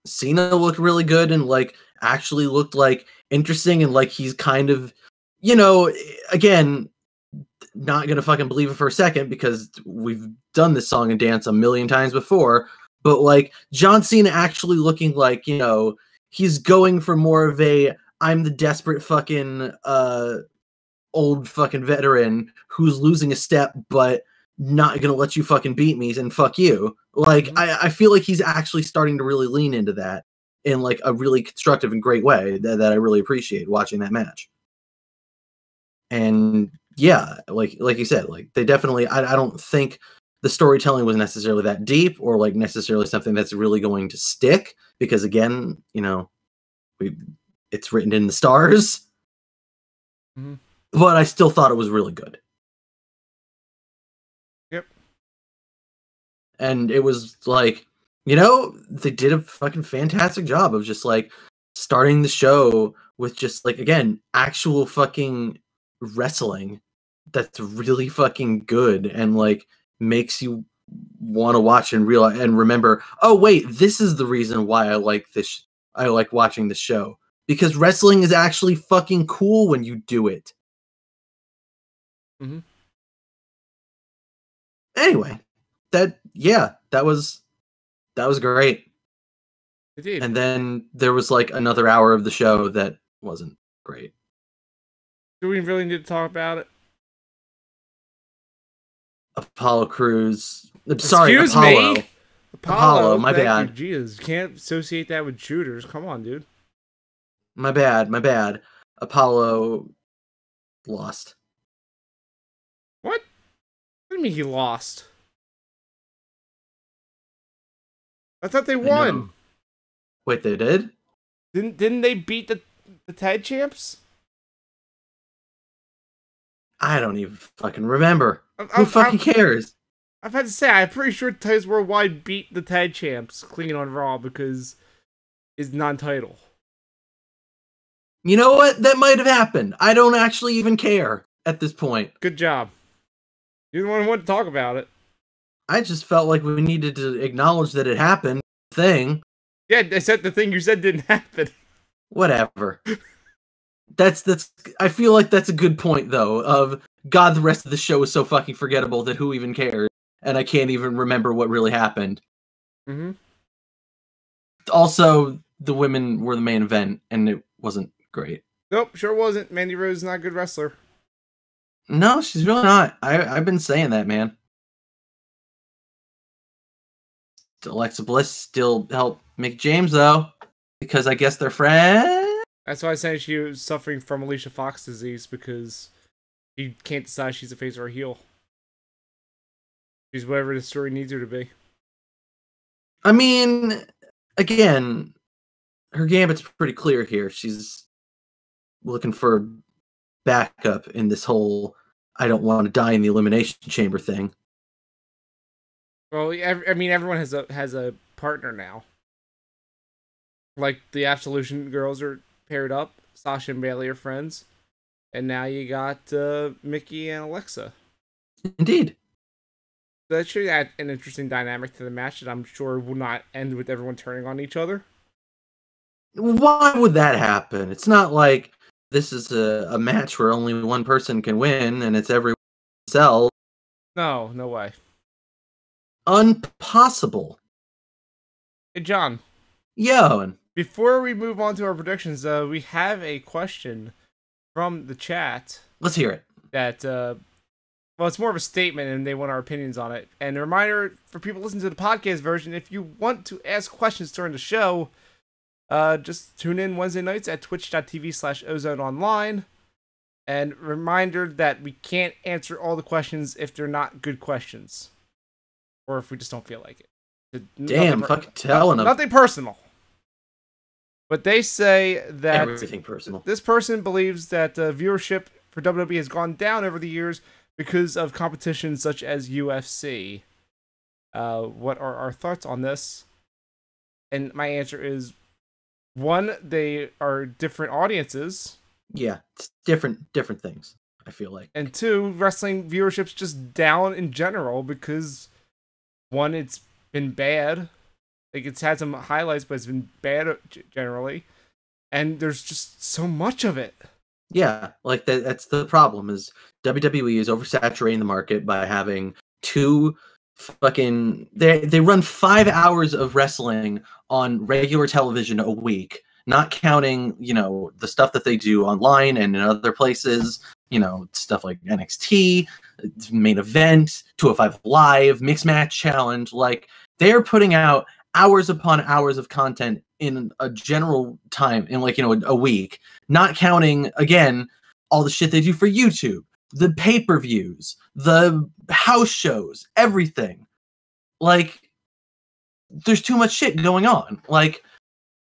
Cena looked really good and, like, actually looked, like, interesting and, like, he's kind of, you know, again, not gonna fucking believe it for a second because we've done this song and dance a million times before, but like John Cena actually looking like, you know, he's going for more of a I'm the desperate fucking old fucking veteran who's losing a step but not gonna let you fucking beat me and fuck you. Like I feel like he's actually starting to really lean into that in like a really constructive and great way that I really appreciate watching that match. And yeah, like you said, like they definitely I don't think the storytelling was necessarily that deep or like necessarily something that's really going to stick because again, you know, it's written in the stars. Mm-hmm. But I still thought it was really good. Yep. And it was like, you know, they did a fucking fantastic job of just like starting the show with just like again, actual fucking wrestling that's really fucking good and like makes you want to watch and realize and remember, oh wait, this is the reason why I like this. I like watching the show because wrestling is actually fucking cool when you do it. Mm-hmm. Anyway, that was great. Indeed. And then there was like another hour of the show that wasn't great. Do we really need to talk about it? Apollo Crews. Sorry, Excuse Apollo. me? Apollo, my thank bad. You. Jesus, you can't associate that with shooters. Come on, dude. My bad. Apollo lost. What? What do you mean he lost? I thought they won. Wait, they did? Didn't they beat the tag champs? I don't even fucking remember. Who fucking cares? I've had to say, I'm pretty sure Titus Worldwide beat the tag champs clean on Raw because it's non-title. You know what? That might have happened. I don't actually even care at this point. Good job. You're the one who wanted to talk about it. I just felt like we needed to acknowledge that it happened. Thing. Yeah, I said the thing you said didn't happen. Whatever. That's. I feel like that's a good point though. Of God, the rest of the show is so fucking forgettable that who even cares? And I can't even remember what really happened. Mm-hmm. Also, the women were the main event, and it wasn't great. Nope, sure wasn't. Mandy Rose is not a good wrestler. No, she's really not. I've been saying that, man. Alexa Bliss still helped Mick James though, because I guess they're friends. That's why I said she was suffering from Alicia Fox disease because she can't decide she's a face or a heel. She's whatever the story needs her to be. I mean, again, her gambit's pretty clear here. She's looking for backup in this whole I don't want to die in the Elimination Chamber thing. Well, I mean, everyone has a partner now. Like, the Absolution girls are paired up. Sasha and Bayley are friends. And now you got Mickey and Alexa. Indeed. That should add an interesting dynamic to the match that I'm sure will not end with everyone turning on each other. Why would that happen? It's not like this is a match where only one person can win and it's everyone else. No way. Impossible. Hey, John. Yeah, Owen. Before we move on to our predictions, we have a question from the chat. Let's hear it. That, well, it's more of a statement, and they want our opinions on it. And a reminder for people listening to the podcast version, if you want to ask questions during the show, just tune in Wednesday nights at twitch.tv/ozoneonline. And reminder that we can't answer all the questions if they're not good questions. Or if we just don't feel like it. Damn, fucking telling them. Nothing personal. But they say that everything personal. This person believes that viewership for WWE has gone down over the years because of competition such as UFC. What are our thoughts on this? And my answer is, one, they are different audiences. Yeah, it's different things, I feel like. And two, wrestling viewership's just down in general because, one, it's been bad. Like, it's had some highlights, but it's been bad generally. And there's just so much of it. Yeah, like that's the problem, is WWE is oversaturating the market by having two fucking... They run 5 hours of wrestling on regular television a week, not counting, you know, the stuff that they do online and in other places, you know, stuff like NXT, Main Event, 205 Live, Mixed Match Challenge. Like, they're putting out hours upon hours of content in a general time, in, like, you know, a week, not counting, again, all the shit they do for YouTube, the pay-per-views, the house shows, everything. Like, there's too much shit going on. Like,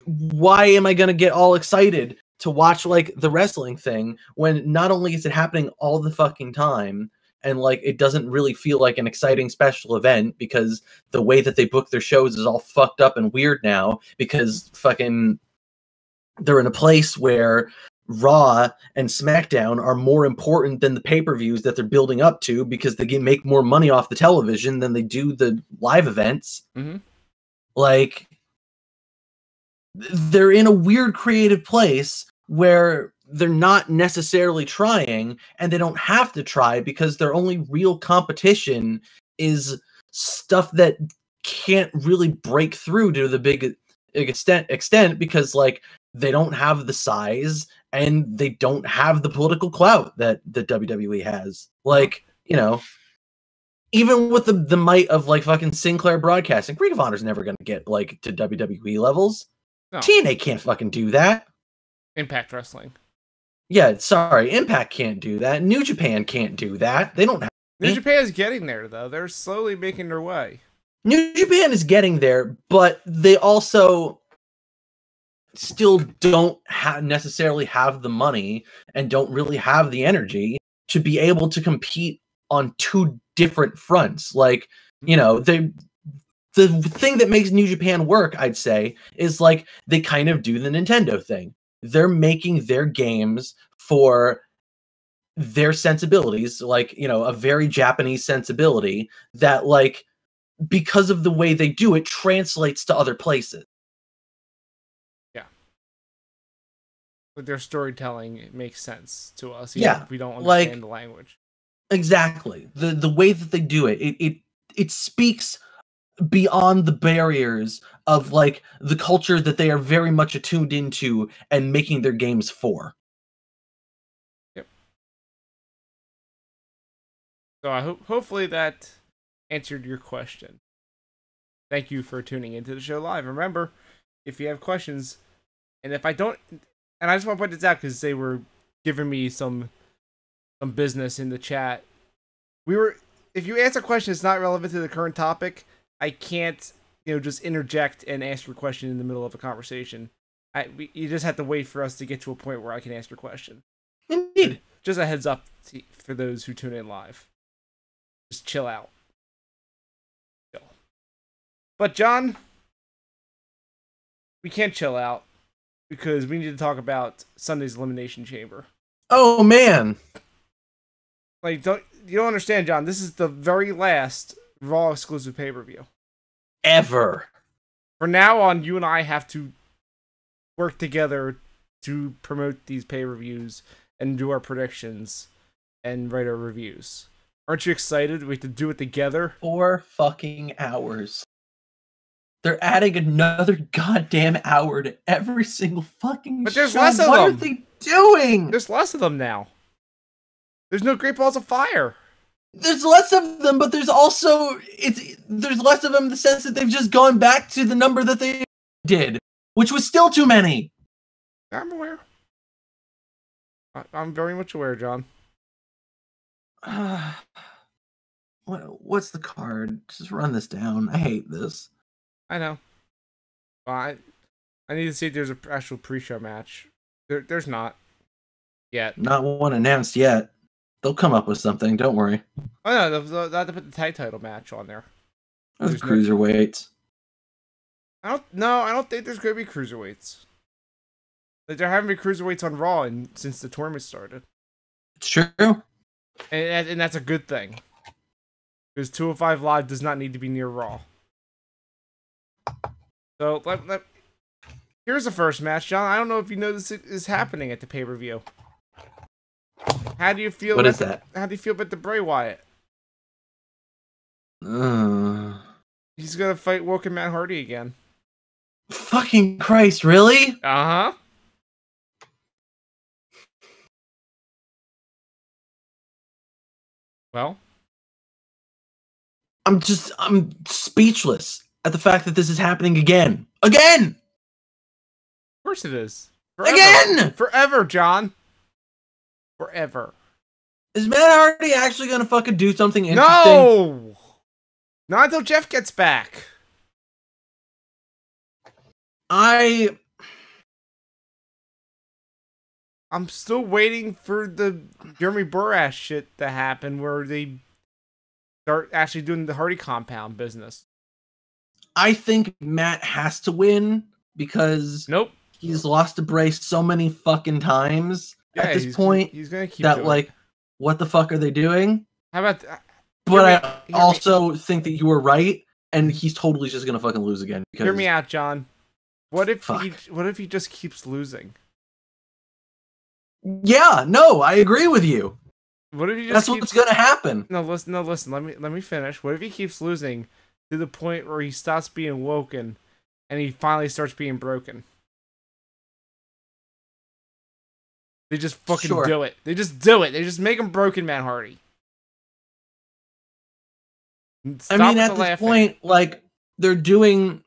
why am I gonna get all excited to watch, like, the wrestling thing when not only is it happening all the fucking time, and, like, it doesn't really feel like an exciting special event because the way that they book their shows is all fucked up and weird now because fucking they're in a place where Raw and SmackDown are more important than the pay-per-views that they're building up to because they can make more money off the television than they do the live events. Mm-hmm. Like, they're in a weird creative place where they're not necessarily trying, and they don't have to try because their only real competition is stuff that can't really break through to the big extent because, like, they don't have the size and they don't have the political clout that the WWE has. Like, you know, even with the might of, like, fucking Sinclair Broadcasting, Ring of Honor's never going to get, like, to WWE levels. No. TNA can't fucking do that. Impact Wrestling. Yeah, sorry, Impact can't do that. New Japan can't do that. They don't have... New Japan is getting there, though. They're slowly making their way. New Japan is getting there, but they also still don't necessarily have the money and don't really have the energy to be able to compete on two different fronts. Like, you know, the thing that makes New Japan work, I'd say, is, like, they kind of do the Nintendo thing. They're making their games for their sensibilities, like, you know, a very Japanese sensibility that, like, because of the way they do it, translates to other places. Yeah. With their storytelling, it makes sense to us. Yeah, if we don't understand, like, the language. Exactly. The way that they do it, it speaks beyond the barriers of, like, the culture that they are very much attuned into and making their games for. Yep. So I hopefully that answered your question. Thank you for tuning into the show live. Remember, if you have questions, and if I don't, and I just want to point this out because they were giving me some business in the chat. If you answer a question that's not relevant to the current topic, I can't, you know, just interject and ask your question in the middle of a conversation. You just have to wait for us to get to a point where I can ask your question. Indeed. Just a heads up for those who tune in live. Just chill out. Chill. But John, we can't chill out because we need to talk about Sunday's Elimination Chamber. Oh man! Like, you don't understand, John? This is the very last Raw exclusive pay-per-view ever. From now on, you and I have to work together to promote these pay-per-views and do our predictions and write our reviews. Aren't you excited? We have to do it together. 4 fucking hours. They're adding another goddamn hour to every single fucking But there's show. less of what them. Are they doing? There's less of them now. There's no Great Balls of Fire. There's less of them, but there's also there's less of them in the sense that they've just gone back to the number that they did, which was still too many. I'm aware. I'm very much aware, John. What's the card? Just run this down. I hate this. I know. Well, I need to see if there's an actual pre-show match. There's not yet. Not one announced yet. They'll come up with something. Don't worry. Oh no, they'll have to put the tag title match on there. Those cruiserweights. I don't think there's gonna be cruiserweights. Like there haven't been cruiserweights on Raw since the tournament started. It's true. And that's a good thing. Because 205 Live does not need to be near Raw. So here's the first match, John. I don't know if you know this is happening at the pay-per-view. How do you feel? What is that? How do you feel about the Bray Wyatt? He's gonna fight Woken Matt Hardy again. Fucking Christ, really? Uh-huh. Well, I'm speechless at the fact that this is happening again. Again! of course it is. Forever. Again! Forever, John. Forever. Is Matt Hardy actually gonna fucking do something interesting? No! Not until Jeff gets back. I'm still waiting for the Jeremy Borash shit to happen where they start actually doing the Hardy compound business. I think Matt has to win because nope, he's lost to Bray so many fucking times at this point. He's gonna keep that like, what the fuck are they doing? How about that? But I also think that you were right, and he's totally just gonna fucking lose again. Because... Hear me out, John. What if he just keeps losing? Yeah, no, I agree with you. What if he just That's what's gonna happen. No, listen. Let me finish. What if he keeps losing to the point where he stops being woken, and he finally starts being broken? They just fucking do it. They just do it. They just make him broken, Matt Hardy. Stop at this point, like they're doing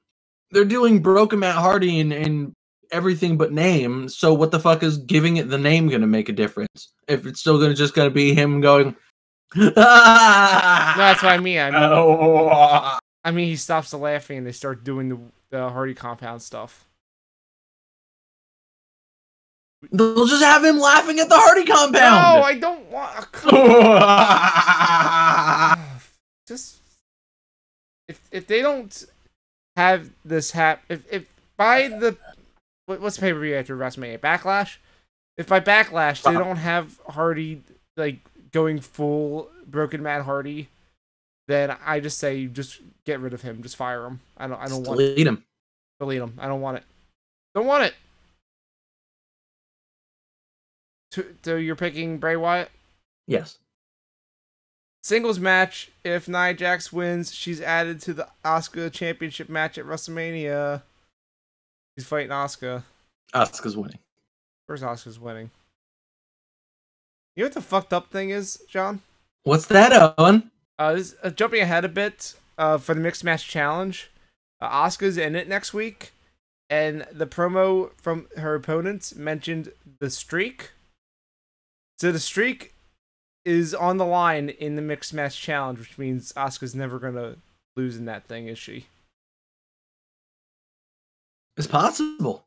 broken Matt Hardy in everything but name. So what the fuck is giving it the name gonna make a difference? If it's still gonna be him going. No, that's what I mean. I mean, he stops the laughing and they start doing the Hardy compound stuff. They'll just have him laughing at the Hardy compound. No, I don't want. Just if they don't have this if by the what's the pay-per-view after WrestleMania? Backlash? If by Backlash they don't have Hardy like going full broken Matt Hardy, then I just say just get rid of him, just fire him. I don't want it. Delete him. Delete him. I don't want it. Don't want it. So you're picking Bray Wyatt? Yes. Singles match. If Nia Jax wins, she's added to the Asuka Championship match at WrestleMania. He's fighting Asuka. Asuka's winning. Where's Asuka's winning? You know what the fucked up thing is, John? What's that, Owen? This, jumping ahead a bit for the Mixed Match Challenge. Asuka's in it next week. And the promo from her opponents mentioned the streak. So the streak is on the line in the Mixed Match Challenge, which means Asuka's never going to lose in that thing, is she? It's possible.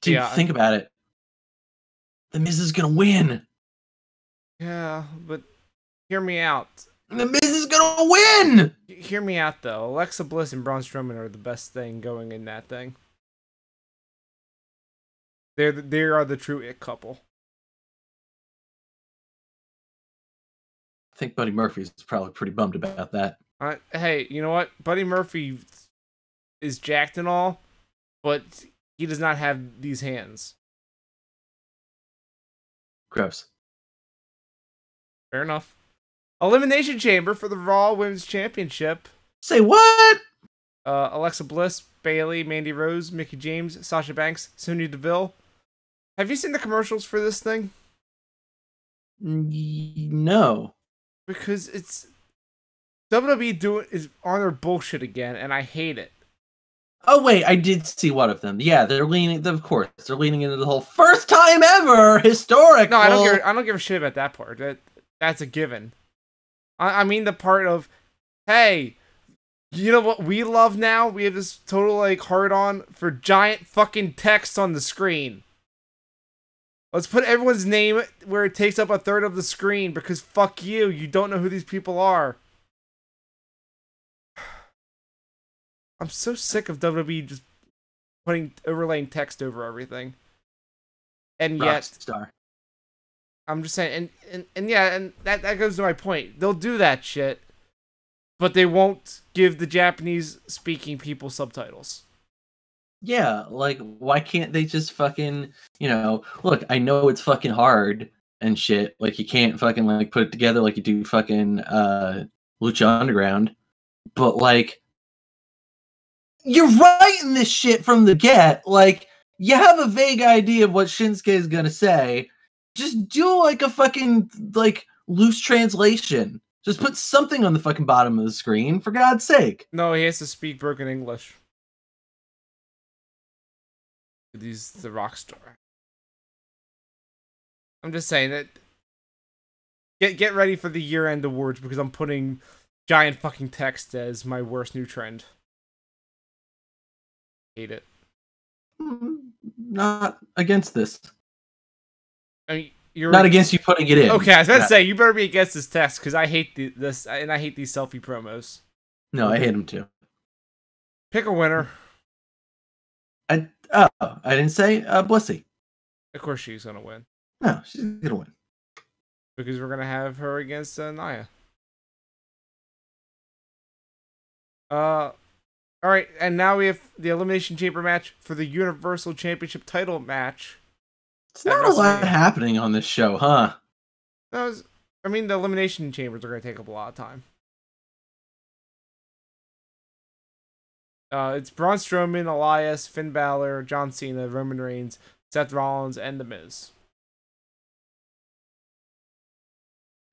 Dude, think about it. The Miz is going to win. Yeah, but hear me out. The Miz is going to win! Hear me out, though. Alexa Bliss and Braun Strowman are the best thing going in that thing. They are the true it couple. I think Buddy Murphy's probably pretty bummed about that. Hey, you know what? Buddy Murphy is jacked and all, but he does not have these hands. Gross. Fair enough. Elimination Chamber for the Raw Women's Championship. Say what? Alexa Bliss, Bayley, Mandy Rose, Mickie James, Sasha Banks, Sonya Deville. Have you seen the commercials for this thing? No. Because it's WWE is on their bullshit again, and I hate it. Oh wait, I did see one of them. Yeah, they're leaning. Of course, they're leaning into the whole first time ever historic. No, I don't give a shit about that part. That's a given. I mean the part of, hey, You know what we love now? We have this total like hard on for giant fucking text on the screen. Let's put everyone's name where it takes up a third of the screen because fuck you. You don't know who these people are. I'm so sick of WWE just overlaying text over everything. And yet, Rockstar. I'm just saying, and yeah, and that goes to my point. They'll do that shit, but they won't give the Japanese speaking people subtitles. Yeah, like, why can't they just fucking, look, I know it's fucking hard and shit. Like, you can't fucking, like, put it together like you do fucking Lucha Underground. But, like, you're writing this shit from the get. Like, you have a vague idea of what Shinsuke is gonna say. Just do, like, a fucking, like, loose translation. Just put something on the fucking bottom of the screen, for God's sake. No, he has to speak broken English. He's the rock star. I'm just saying that. Get ready for the year-end awards because I'm putting giant fucking text as my worst new trend. Hate it. Not against this. I mean, you're not against you putting it in. Okay, I was about to say you better be against this text because I hate this and I hate these selfie promos. No, I hate them too. Pick a winner. I didn't say Blissy. Of course she's gonna win. No, she's gonna win. Because we're gonna have her against Nia. Alright, and now we have the Elimination Chamber match for the Universal Championship title match. It's not a lot happening on this show, huh? I mean, the Elimination Chambers are gonna take up a lot of time. It's Braun Strowman, Elias, Finn Balor, John Cena, Roman Reigns, Seth Rollins, and The Miz.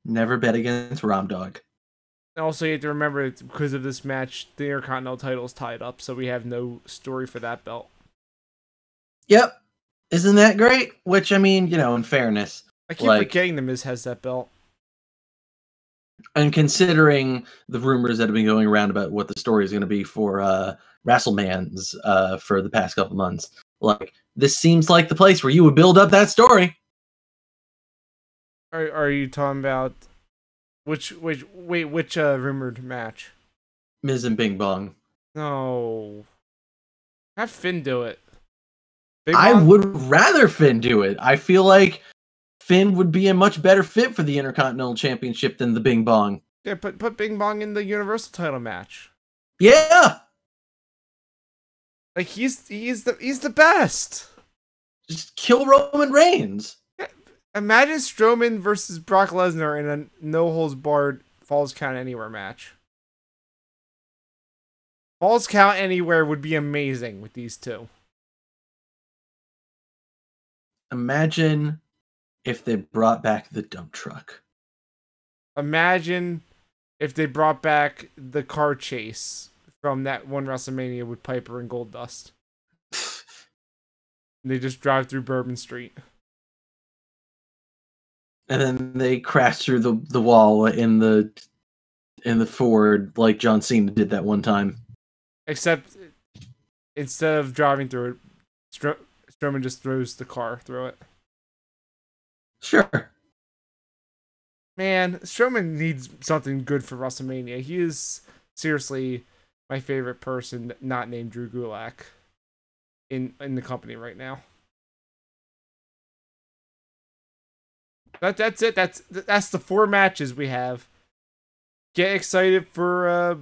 Never bet against Rom Dog. Also, you have to remember, it's because of this match, the Intercontinental title is tied up, so we have no story for that belt. Yep. Isn't that great? Which, I mean, in fairness. I keep forgetting The Miz has that belt. And considering the rumors that have been going around about what the story is going to be for WrestleMans for the past couple months, like, this seems like the place where you would build up that story. Are you talking about which rumored match? Miz and Bing Bong. No. Have Finn do it. I would rather Finn do it. I feel like Finn would be a much better fit for the Intercontinental Championship than the Bing Bong. Yeah, put Bing Bong in the Universal title match. Yeah. Like he's the best. Just kill Roman Reigns. Yeah. Imagine Strowman versus Brock Lesnar in a no-holds-barred Falls Count Anywhere match. Falls Count Anywhere would be amazing with these two. Imagine if they brought back the dump truck. Imagine if they brought back the car chase from that one WrestleMania with Piper and Goldust. They just drive through Bourbon Street. And then they crash through the wall in the Ford like John Cena did that one time. Except instead of driving through it, Strowman just throws the car through it. Sure. Man, Strowman needs something good for WrestleMania. He is seriously my favorite person not named Drew Gulak in the company right now. That's it. That's the 4 matches we have. Get excited for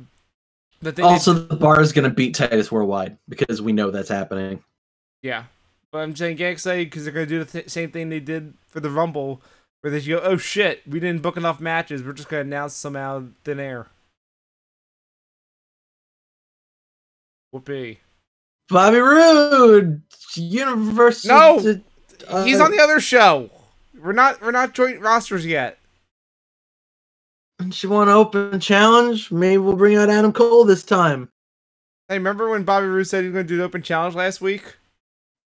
the bar is gonna beat Titus Worldwide because we know that's happening. Yeah. But I'm saying get excited because they're going to do the same thing they did for the Rumble, where they go, oh shit, we didn't book enough matches, we're just going to announce some out of thin air. Whoopee. Bobby Roode! Universal... No! He's on the other show! We're not joint rosters yet. Don't you want to open challenge? Maybe we'll bring out Adam Cole this time. Hey, remember when Bobby Roode said he was going to do the open challenge last week?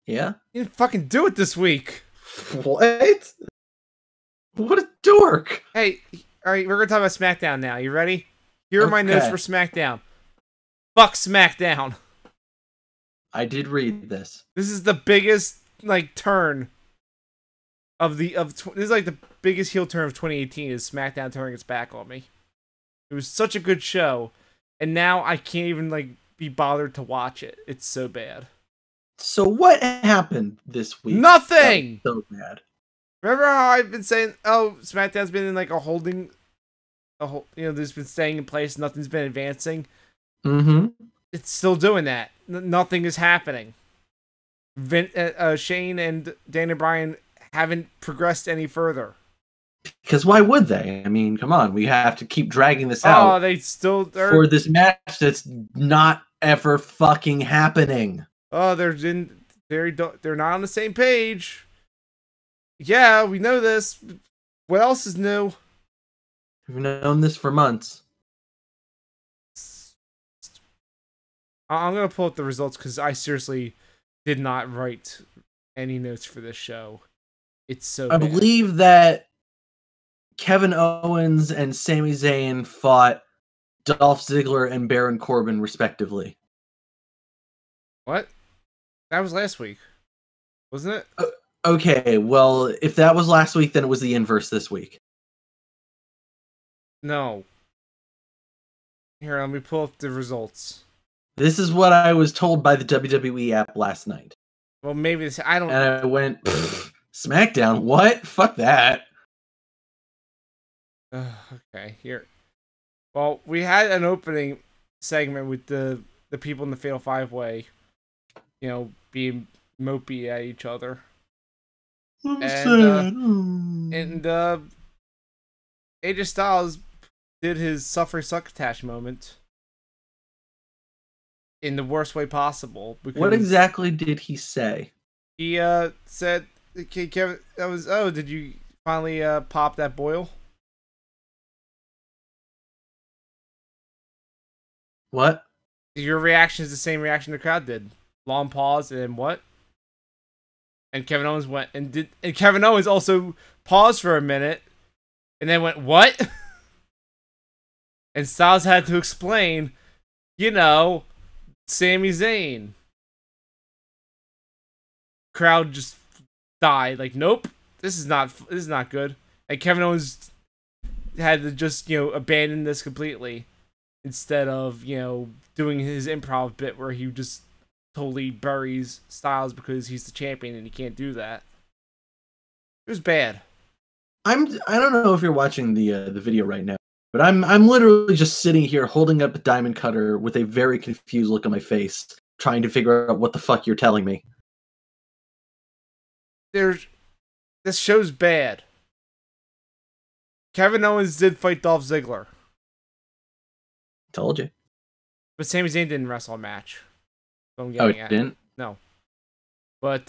Yeah? He didn't fucking do it this week. What? What a dork. Hey, alright, we're going to talk about SmackDown now. You ready? Here are my notes for SmackDown. Fuck SmackDown. I did read this. This is the biggest turn this is like the biggest heel turn of 2018 is SmackDown turning its back on me. It was such a good show, and now I can't even be bothered to watch it. It's so bad. So what happened this week? Nothing. So bad. Remember how I've been saying, oh, SmackDown's been in a holding, there's been staying in place. Nothing's been advancing. Mm-hmm. It's still doing that. Nothing is happening. Shane and Daniel Bryan haven't progressed any further. Because why would they? I mean, come on. We have to keep dragging this out. Oh, they still... For this match that's not ever fucking happening. Oh, they're not on the same page. Yeah, we know this. What else is new? We've known this for months. I'm going to pull up the results because I seriously did not write any notes for this show. It's so bad. Believe that Kevin Owens and Sami Zayn fought Dolph Ziggler and Baron Corbin, respectively. What? That was last week, wasn't it? Okay, well, if that was last week, then it was the inverse this week. No. Here, let me pull up the results. This is what I was told by the WWE app last night. Well, maybe this... I don't... And I went, SmackDown? What? Fuck that. Okay, here. Well, we had an opening segment with the people in the Fatal 5-Way, being mopey at each other. And AJ Styles did his Suffer Succotash moment in the worst way possible. What exactly did he say? He said, "Okay, Kevin, did you finally pop that boil?" What? Your reaction is the same reaction the crowd did. Long pause, and then what? And Kevin Owens went and Kevin Owens also paused for a minute, and then went, "What?" And Styles had to explain, Sami Zayn. Crowd just died. Nope, this is not good. And Kevin Owens had to just abandon this completely, instead of doing his improv bit where he just totally buries Styles because he's the champion and he can't do that. It was bad. I don't know if you're watching the video right now, but I'm literally just sitting here holding up a diamond cutter with a very confused look on my face, trying to figure out what the fuck you're telling me. This show's bad. Kevin Owens did fight Dolph Ziggler. Told you. But Sami Zayn didn't wrestle a match. So Oh, he didn't? No. But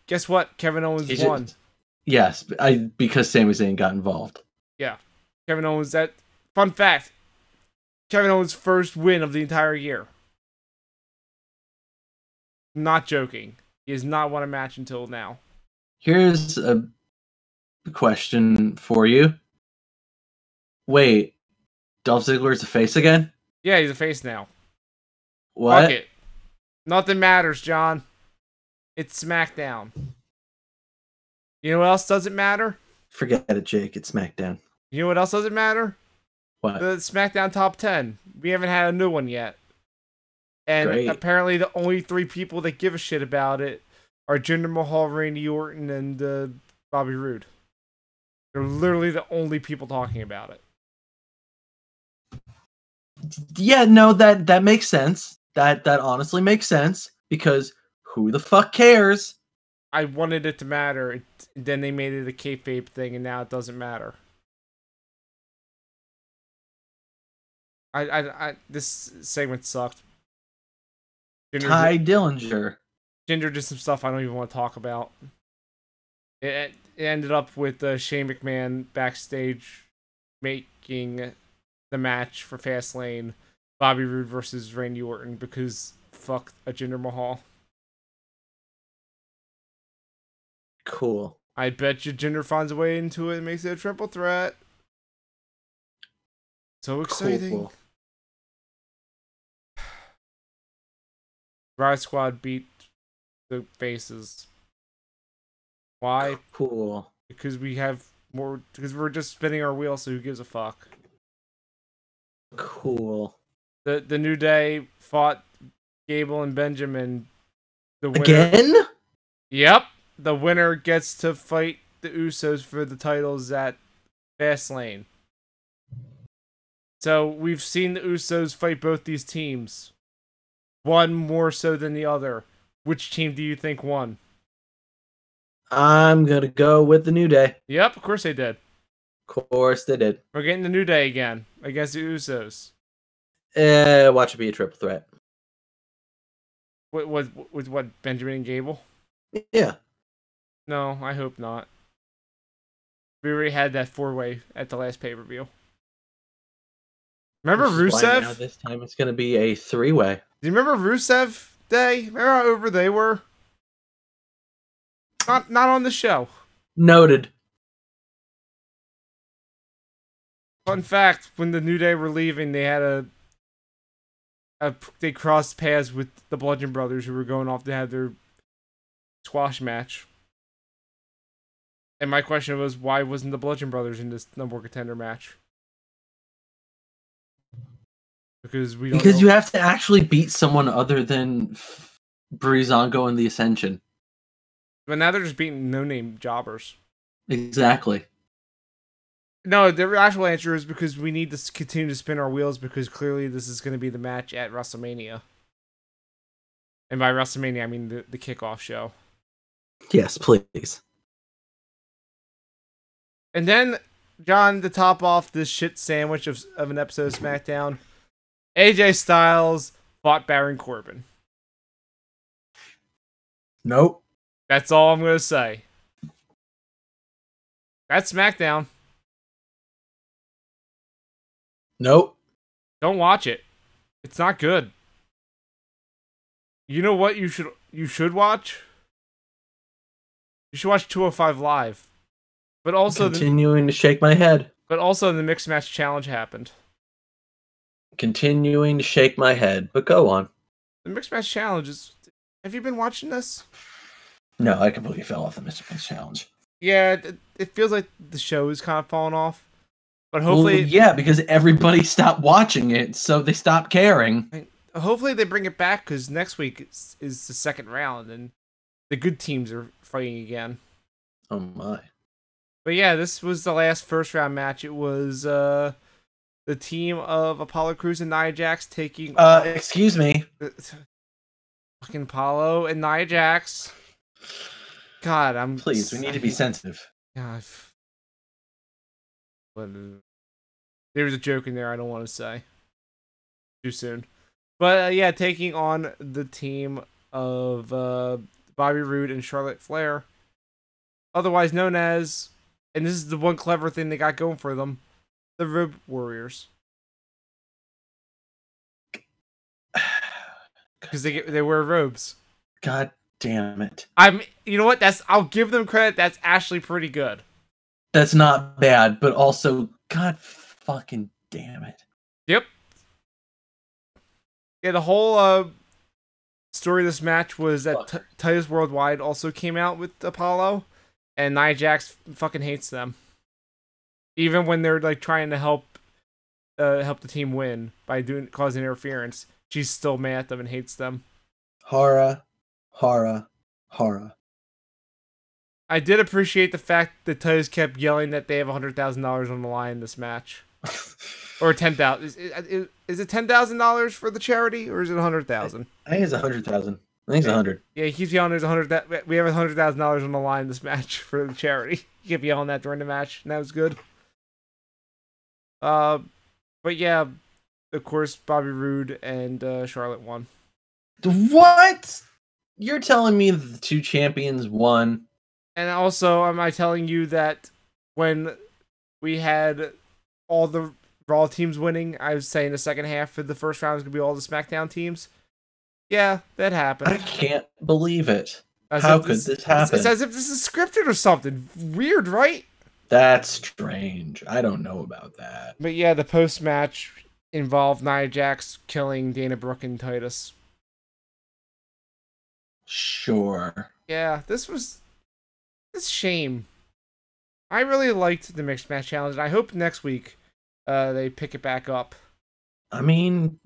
guess what? Kevin Owens won. Yes, because Sami Zayn got involved. Yeah. Kevin Owens, fun fact, Kevin Owens' first win of the entire year. Not joking. He has not won a match until now. Here's a question for you. Wait, Dolph Ziggler's a face again? Yeah, he's a face now. What? Fuck it. Nothing matters, John. It's SmackDown. You know what else doesn't matter? Forget it, Jake. It's SmackDown. You know what else doesn't matter? What? The SmackDown Top 10. We haven't had a new one yet. And Great. Apparently the only 3 people that give a shit about it are Jinder Mahal, Randy Orton, and Bobby Roode. They're literally the only people talking about it. Yeah, no, that makes sense. That honestly makes sense, because who the fuck cares? I wanted it to matter. Then they made it a kayfabe thing, and now it doesn't matter. This segment sucked. Ty Dillinger. Jinder did some stuff I don't even want to talk about. It ended up with Shane McMahon backstage making the match for Fastlane, Bobby Roode versus Randy Orton, because fuck a Jinder Mahal. Cool. I bet you Jinder finds a way into it and makes it a triple threat. So exciting. Cool. Riot Squad beat the faces. Why? Cool. Because we have more. Because we're just spinning our wheels. So who gives a fuck? Cool. The New Day fought Gable and Benjamin. The winner. Again? Yep. The winner gets to fight the Usos for the titles at Fastlane. So we've seen the Usos fight both these teams. One more so than the other. Which team do you think won? I'm going to go with the New Day. Yep, of course they did. Of course they did. We're getting the New Day again against the Usos. Watch it be a triple threat. With what, Benjamin and Gable? Yeah. No, I hope not. We already had that 4-way at the last pay-per-view. Remember Rusev? Now this time it's going to be a 3-way. Do you remember Rusev Day? Remember how over they were? Not on the show. Noted. Fun fact, when the New Day were leaving, they had they crossed paths with the Bludgeon Brothers, who were going off to have their squash match. And my question was, why wasn't the Bludgeon Brothers in this number one contender match? Because you have to actually beat someone other than Breezango and the Ascension. But now they're just beating no-name jobbers. Exactly. No, the actual answer is because we need to continue to spin our wheels, because clearly this is going to be the match at WrestleMania. And by WrestleMania, I mean the kickoff show. Yes, please. And then, John, to top off this shit sandwich of an episode of SmackDown, AJ Styles fought Baron Corbin. Nope. That's all I'm going to say. That's SmackDown. Nope. Don't watch it. It's not good. You know what you should watch? You should watch 205 Live. But also continuing to shake my head. But also the Mixed Match Challenge happened. Continuing to shake my head, but go on. The Mixed Match Challenge is... Have you been watching this? No, I completely fell off the Mixed Match Challenge. Yeah, it feels like the show is kind of falling off. But hopefully... Well, yeah, because everybody stopped watching it, so they stopped caring. Hopefully they bring it back, because next week is the second round, and the good teams are fighting again. Oh my. But yeah, this was the last first round match. It was the team of Apollo Crews and Nia Jax taking... excuse me. Fucking Apollo and Nia Jax. God, Please, we need to be sensitive. God. There was a joke in there I don't want to say. Too soon. But yeah, taking on the team of Bobby Roode and Charlotte Flair. Otherwise known as, and this is the one clever thing they got going for them, the Robe Warriors. Because they wear robes. God damn it. You know what? I'll give them credit. That's actually pretty good. That's not bad, but also, God fucking damn it. Yep. Yeah, the whole story of this match was that Titus Worldwide also came out with Apollo, and Nia Jax fucking hates them. Even when they're like trying to help the team win by causing interference, she's still mad at them and hates them. Horror. Horror. I did appreciate the fact that Titus kept yelling that they have $100,000 on the line in this match. Or $10,000. Is it $10,000 for the charity, or is it $100,000? I think it's $100,000. I think it's 100. Yeah, he keeps yelling. We have $100,000 on the line in this match for the charity. He kept yelling that during the match, and that was good. But yeah, of course, Bobby Roode and Charlotte won. What? You're telling me the two champions won? And also, am I telling you that when we had all the Raw teams winning, I was saying the second half of the first round was going to be all the SmackDown teams? Yeah, that happened. I can't believe it. How could this happen? It's as if this is scripted or something. Weird, right? That's strange. I don't know about that. But yeah, the post-match involved Nia Jax killing Dana Brooke and Titus. Sure. Yeah, this shame. I really liked the mixed match challenge, and I hope next week they pick it back up. I mean,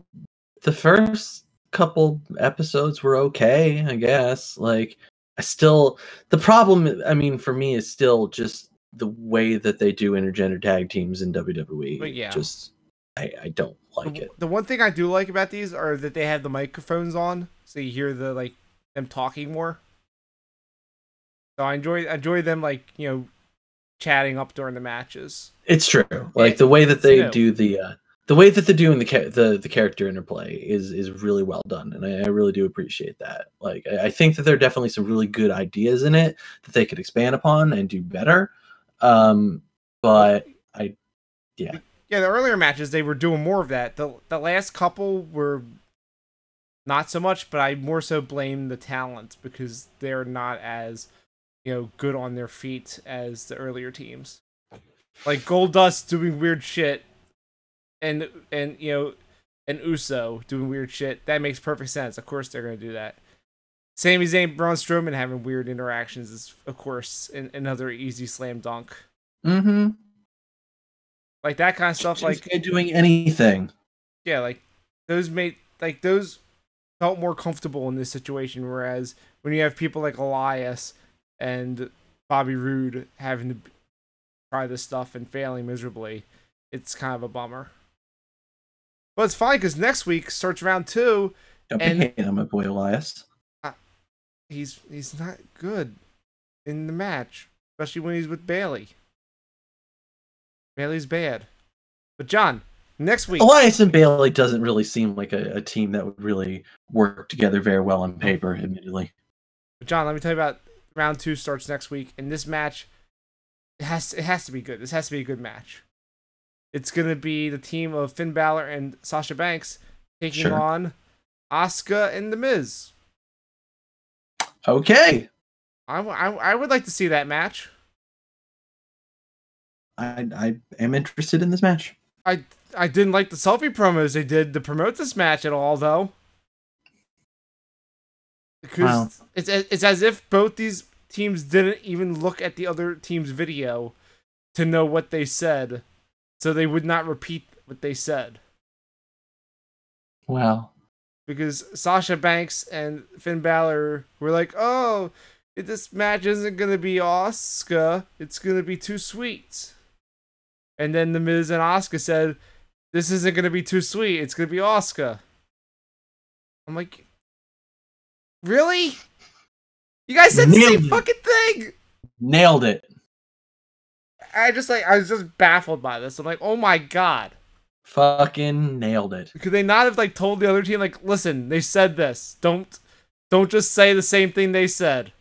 the first couple episodes were okay, I guess. Like, the problem, I mean, for me is still just the way that they do intergender tag teams in WWE. But yeah, Just, I don't like it. The one thing I do like about these are that they have the microphones on, so you hear them talking more. So I enjoy them chatting up during the matches. It's true. Like the way that they do the way that they're doing the character interplay is really well done, and I really do appreciate that. Like I think that there are definitely some really good ideas in it that they could expand upon and do better. But yeah, the earlier matches they were doing more of that. The last couple were not so much, but I more so blame the talent because they're not as good on their feet as the earlier teams. Like Goldust doing weird shit, and Uso doing weird shit. That makes perfect sense. Of course they're gonna do that. Sami Zayn, Braun Strowman having weird interactions is, of course, another easy slam dunk. Mm-hmm. Like that kind of stuff. Shinsuke doing anything. Yeah, those felt more comfortable in this situation. Whereas when you have people like Elias and Bobby Roode having to try this stuff and failing miserably, it's kind of a bummer. But it's fine because next week starts round 2. Don't be hating on my boy Elias. He's not good in the match, especially when he's with Bailey. Bailey's bad. But John, next week, Elias and Bailey doesn't really seem like a team that would really work together very well on paper, admittedly. But John, let me tell you about round 2 starts next week, and this match it has to be good. This has to be a good match. It's gonna be the team of Finn Balor and Sasha Banks taking on Asuka and The Miz. Okay. I would like to see that match. I am interested in this match. I didn't like the selfie promos they did to promote this match at all, though. Because it's as if both these teams didn't even look at the other team's video to know what they said, so they would not repeat what they said. Wow. Because Sasha Banks and Finn Balor were like, oh, this match isn't going to be Asuka. It's going to be Too Sweet. And then The Miz and Asuka said, this isn't going to be Too Sweet. It's going to be Asuka. I'm like, really? You guys said the same fucking thing. Nailed it. I was just baffled by this. I'm like, oh my god. Fucking nailed it. Could they not have told the other team listen, they said this. Don't just say the same thing they said.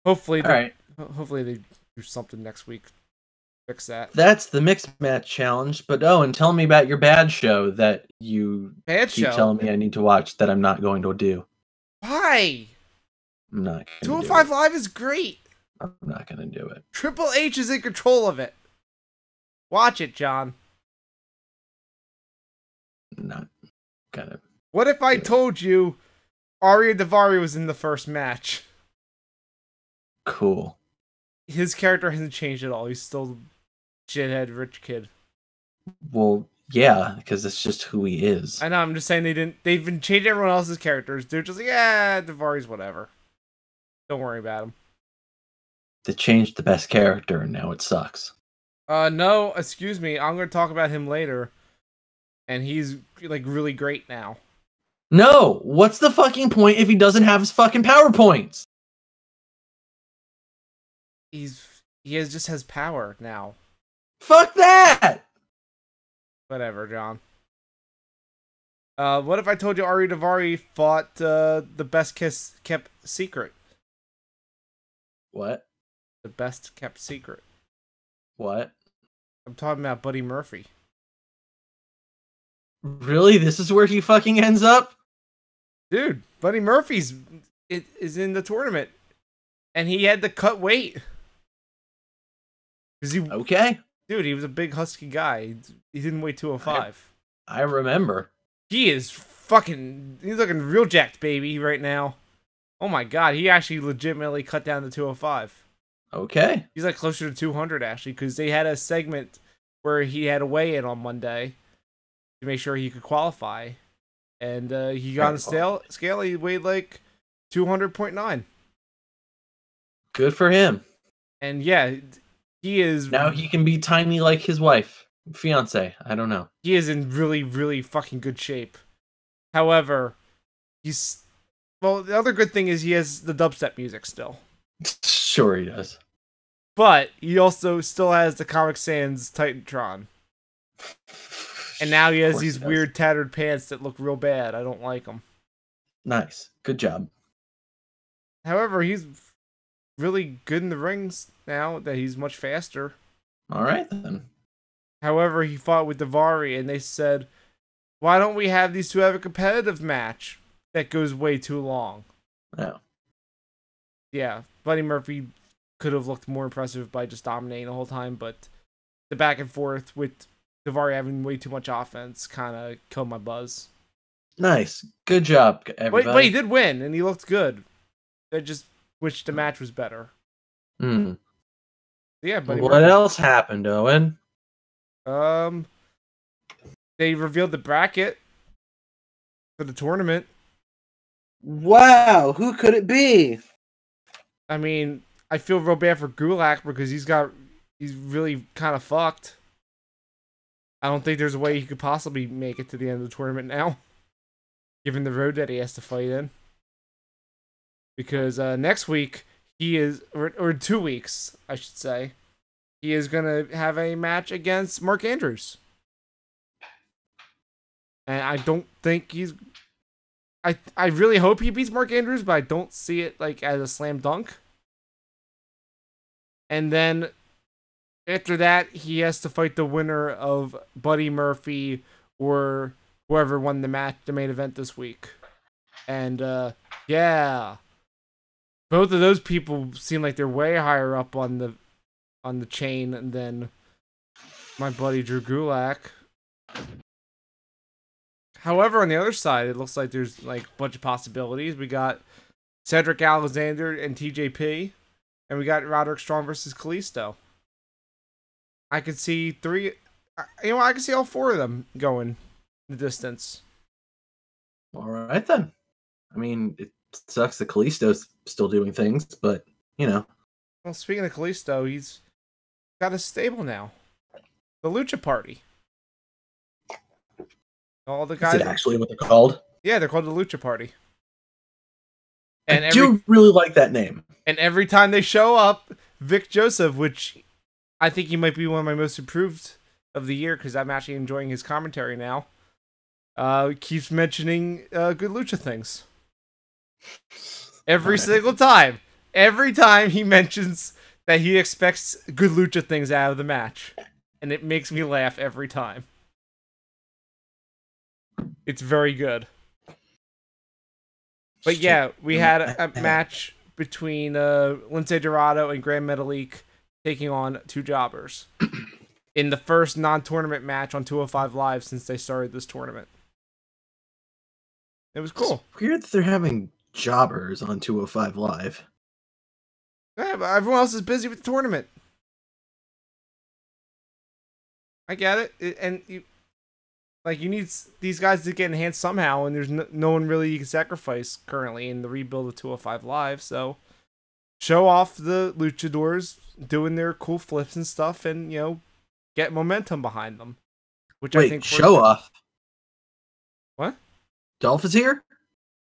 Hopefully they do something next week. Fix that. That's the mixed match challenge. But and tell me about your bad show that you keep telling me I need to watch that I'm not going to do. Why? I'm not. 205 Live is great. I'm not gonna do it. Triple H is in control of it. Watch it, John. I'm not gonna. What if I told you Arya Daivari was in the first match? Cool. His character hasn't changed at all. He's still shithead rich kid. Well, yeah, because that's just who he is. I know. I'm just saying they've been changing everyone else's characters. They're just like, yeah, Daivari's whatever. Don't worry about him. They changed the best character, and now it sucks. No, excuse me. I'm going to talk about him later. And he's, really great now. No! What's the fucking point if he doesn't have his fucking PowerPoints? He just has power now. Fuck that! Whatever, John. What if I told you Arya Daivari fought the best kept secret? What? The best kept secret. What? I'm talking about Buddy Murphy. Really? This is where he fucking ends up? Dude, Buddy Murphy's is in the tournament. And he had to cut weight. Okay. Dude, he was a big husky guy. He didn't weigh 205. I remember. He is he's looking real jacked, baby, right now. Oh my god, he actually legitimately cut down to 205. Okay. He's like closer to 200 actually, because they had a segment where he had a weigh-in on Monday to make sure he could qualify, and he got on the scale. He weighed like 200.9. Good for him. And yeah, he is now he can be tiny like his wife, fiance. I don't know. He is in really, really fucking good shape. However, the other good thing is he has the dubstep music still. Sure he does. But he also still has the Comic Sans Titantron. And now he has these weird tattered pants that look real bad. I don't like them. Nice. Good job. However, he's really good in the rings now that he's much faster. All right, then. However, he fought with Davari, and they said, why don't we have these two have a competitive match that goes way too long? Oh. Yeah, Buddy Murphy could have looked more impressive by just dominating the whole time, but the back and forth with Davari having way too much offense kind of killed my buzz. Nice. Good job, everybody. But he did win, and he looked good. I just wish the match was better. Hmm. Yeah, Buddy What Murphy. else happened, Owen? They revealed the bracket for the tournament. Wow, who could it be? I mean, I feel real bad for Gulak because he's really kind of fucked. I don't think there's a way he could possibly make it to the end of the tournament now, given the road that he has to fight in. Because next week he is, or 2 weeks, I should say, he is gonna have a match against Mark Andrews, and I don't think he's. I really hope he beats Mark Andrews, but I don't see it like as a slam dunk. And then after that, he has to fight the winner of Buddy Murphy or whoever won the main event this week. And yeah, both of those people seem like they're way higher up on the chain than my buddy Drew Gulak. However, on the other side, it looks like there's like a bunch of possibilities. We got Cedric Alexander and TJP, and we got Roderick Strong versus Kalisto. I could see I could see all 4 of them going the distance. All right, then. I mean, it sucks that Kalisto's still doing things, but, you know. Well, speaking of Kalisto, he's got a stable now. The Lucha Party. All the guys. Is it actually what they're called? Yeah, they're called the Lucha Party. And I do really like that name. And every time they show up, Vic Joseph, which I think he might be one of my most improved of the year because I'm actually enjoying his commentary now, keeps mentioning good Lucha things. Every single time. Every time he mentions that he expects good Lucha things out of the match. And it makes me laugh every time. It's very good. But yeah, we had a match between Lince Dorado and Grand Metalik taking on 2 jobbers in the first non-tournament match on 205 Live since they started this tournament. It was cool. It's weird that they're having jobbers on 205 Live. Yeah, but everyone else is busy with the tournament. I get it. And you need these guys to get enhanced somehow, and there's no one really you can sacrifice currently in the rebuild of 205 Live, so show off the luchadors doing their cool flips and stuff, and, get momentum behind them. Which I think show off? What? Dolph is here?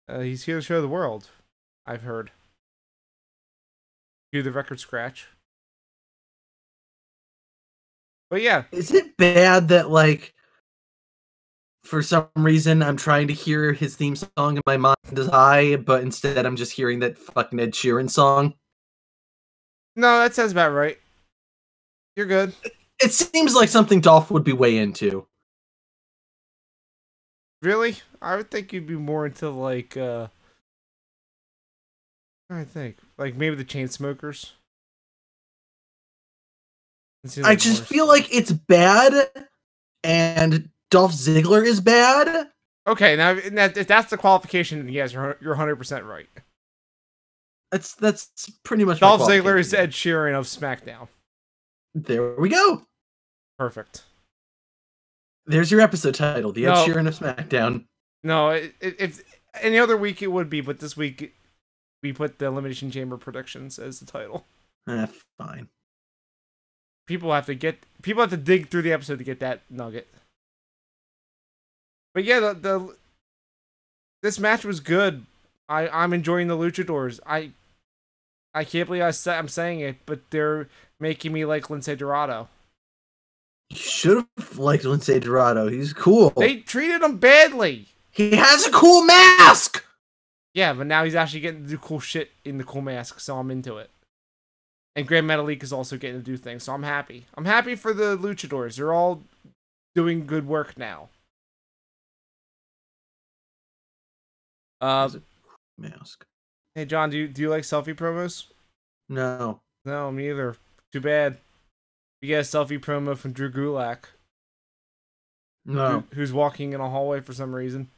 He's here to show the world, I've heard. Do the record scratch. But yeah. Is it bad that, for some reason, I'm trying to hear his theme song in my mind is high, but instead I'm just hearing that fucking Ed Sheeran song? No, that sounds about right. You're good. It seems like something Dolph would be way into. Really? I would think you'd be more into, I think. Maybe the Chainsmokers. I just feel like it's bad, and Dolph Ziggler is bad, Okay, now if that's the qualification, then yes, you're 100% right. That's pretty much. Dolph Ziggler is Ed Sheeran of SmackDown. There we go. Perfect. There's your episode title, the Ed Sheeran of SmackDown. No, if any other week it would be, but this week we put the Elimination Chamber predictions as the title. Fine. People have to dig through the episode to get that nugget. But yeah, this match was good. I'm enjoying the luchadors. I can't believe I'm saying it, but they're making me like Lince Dorado. You should have liked Lince Dorado. He's cool. They treated him badly. He has a cool mask. Yeah, but now he's actually getting to do cool shit in the cool mask, so I'm into it. And Grand Metalik is also getting to do things, so I'm happy. I'm happy for the luchadors. They're all doing good work now. Mask. Hey John, do you like selfie promos? No. No, me either. Too bad. We get a selfie promo from Drew Gulak. No. Who's walking in a hallway for some reason.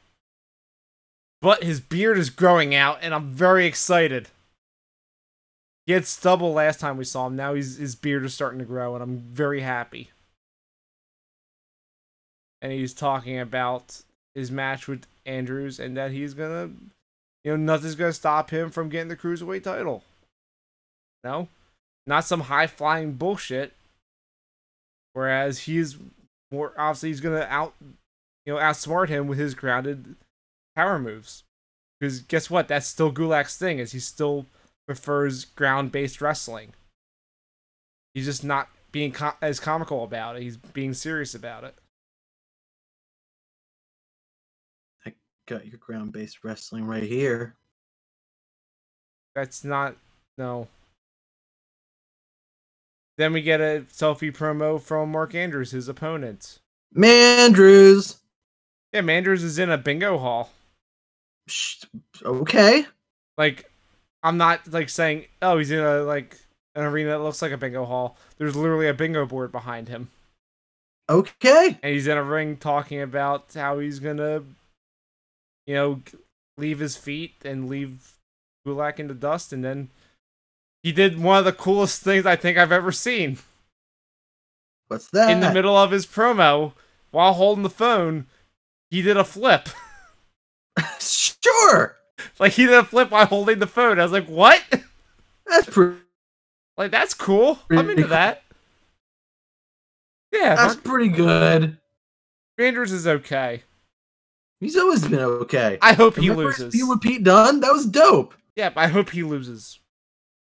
But his beard is growing out, and I'm very excited. He had stubble last time we saw him. Now his beard is starting to grow, and I'm very happy. And he's talking about his match with Andrews, and that he's gonna, nothing's gonna stop him from getting the Cruiserweight title. No? Not some high-flying bullshit. Whereas he's more, obviously he's gonna outsmart him with his grounded power moves. Because guess what? That's still Gulak's thing, is he still prefers ground-based wrestling. He's just not being as comical about it. He's being serious about it. I got your ground-based wrestling right here. That's not... No. Then we get a selfie promo from Mark Andrews, his opponent. Mandrews! Yeah, Mandrews is in a bingo hall. Okay. Like, I'm not, saying, oh, he's in an arena that looks like a bingo hall. There's literally a bingo board behind him. Okay. And he's in a ring talking about how he's gonna, leave his feet and leave Gulak in the dust, and then he did one of the coolest things I think I've ever seen. What's that? In the middle of his promo, while holding the phone, he did a flip. Sure! He did a flip while holding the phone. I was like, what? That's pretty... that's cool. I'm into that. Yeah. That's pretty good. Andrews is okay. He's always been okay. I hope he loses. Feud with Pete Dunne? That was dope. Yeah, but I hope he loses.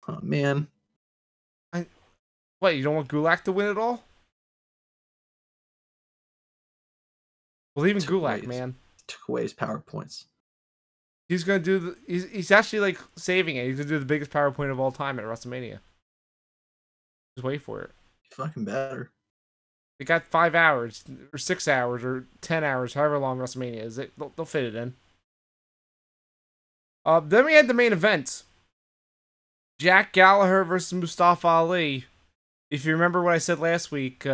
Oh, man. What, you don't want Gulak to win it all? Well, even Gulak, man. Took away his PowerPoints. He's gonna do he's actually saving it. He's gonna do the biggest PowerPoint of all time at WrestleMania. Just wait for it. Fucking better. They got 5 hours, or 6 hours, or 10 hours, however long WrestleMania is. They'll fit it in. Then we had the main event. Jack Gallagher versus Mustafa Ali. If you remember what I said last week,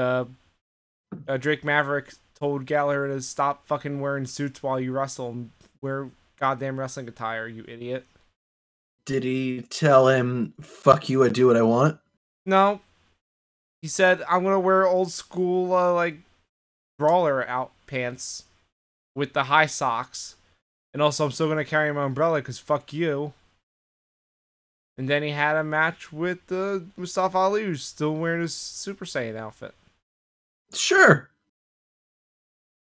Drake Maverick told Gallagher to stop fucking wearing suits while you wrestle and wear goddamn wrestling attire, you idiot. Did he tell him, fuck you, I do what I want? No. He said, I'm gonna wear old school, brawler out pants with the high socks. And also, I'm still gonna carry my umbrella, because fuck you. And then he had a match with Mustafa Ali, who's still wearing his Super Saiyan outfit. Sure.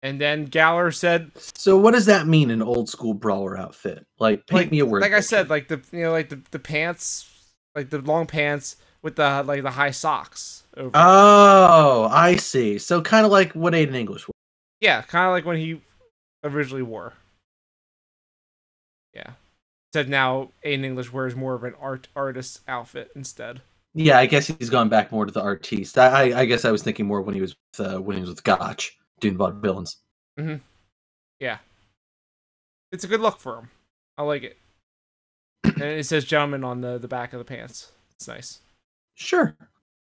And then Gallagher said, so what does that mean, an old school brawler outfit? Paint me a word. Like I said, the pants, the long pants with the high socks over. Oh, I see. So kind of like what Aiden English wore. Yeah, kind of like when he originally wore. Yeah. Said now Aiden English wears more of an artist outfit instead. Yeah, I guess he's gone back more to the artiste. I guess I was thinking more when he was with Gotch doing vaudevillains. Mm-hmm. Yeah. It's a good look for him. I like it. And it says gentleman on the back of the pants. It's nice. Sure.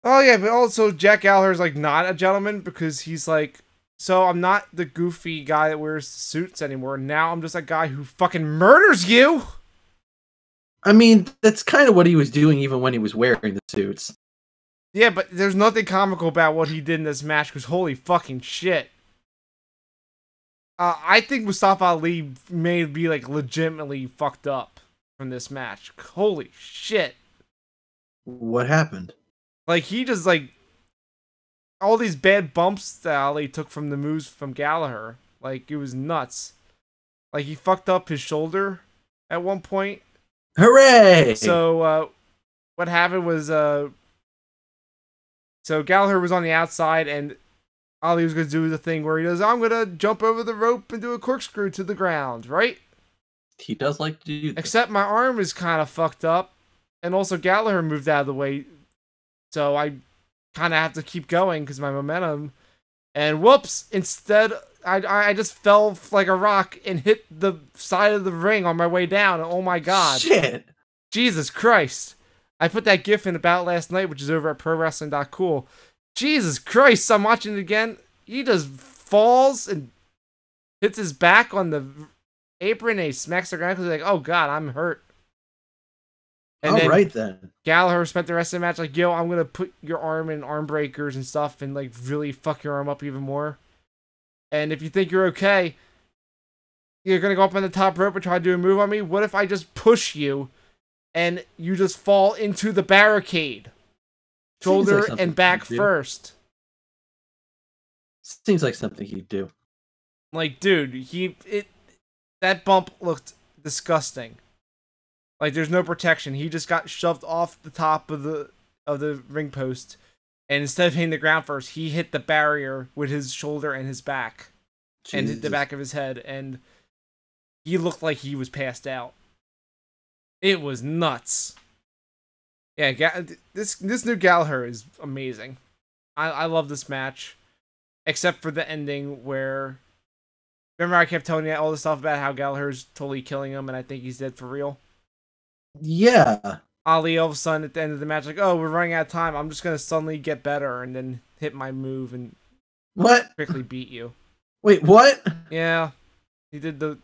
Oh yeah, but also Jack Gallagher's not a gentleman because he's So I'm not the goofy guy that wears suits anymore. Now I'm just a guy who fucking murders you. I mean, that's kind of what he was doing even when he was wearing the suits. Yeah, but there's nothing comical about what he did in this match, because holy fucking shit. I think Mustafa Ali may be, like, legitimately fucked up from this match. Holy shit. What happened? Like, he just, like, all these bad bumps that Ali took from the moves from Gallagher. Like, it was nuts. Like, he fucked up his shoulder at one point. Hooray! So, what happened was, so Gallagher was on the outside, and Ali was going to do the thing where he goes, I'm going to jump over the rope and do a corkscrew to the ground, right? He does like to do this. Except my arm is kind of fucked up, and also Gallagher moved out of the way, so I kind of have to keep going because my momentum. And whoops, instead, I just fell like a rock and hit the side of the ring on my way down. And oh my god. Shit! Jesus Christ. I put that gif in about last night, which is over at ProWrestling.Cool. Jesus Christ, I'm watching it again. He just falls and hits his back on the apron and he smacks the ground because he's like, oh god, I'm hurt. And Alright then. Gallagher spent the rest of the match like, yo, I'm going to put your arm in arm breakers and stuff and like really fuck your arm up even more. And if you think you're okay, you're going to go up on the top rope and try to do a move on me. What if I just push you and you just fall into the barricade? Shoulder like and back first. Seems like something he'd do. Like, dude, that bump looked disgusting. Like, there's no protection. He just got shoved off the top of the ring post, and instead of hitting the ground first, he hit the barrier with his shoulder and his back, and hit the back of his head, and he looked like he was passed out. It was nuts. Yeah, this new Gallagher is amazing. I love this match, except for the ending where, remember I kept telling you all the stuff about how Gallagher's totally killing him, and I think he's dead for real. Yeah. Ali all of a sudden at the end of the match, like, oh, we're running out of time. I'm just gonna suddenly get better and then hit my move and quickly beat you. Wait, what? Yeah, he did the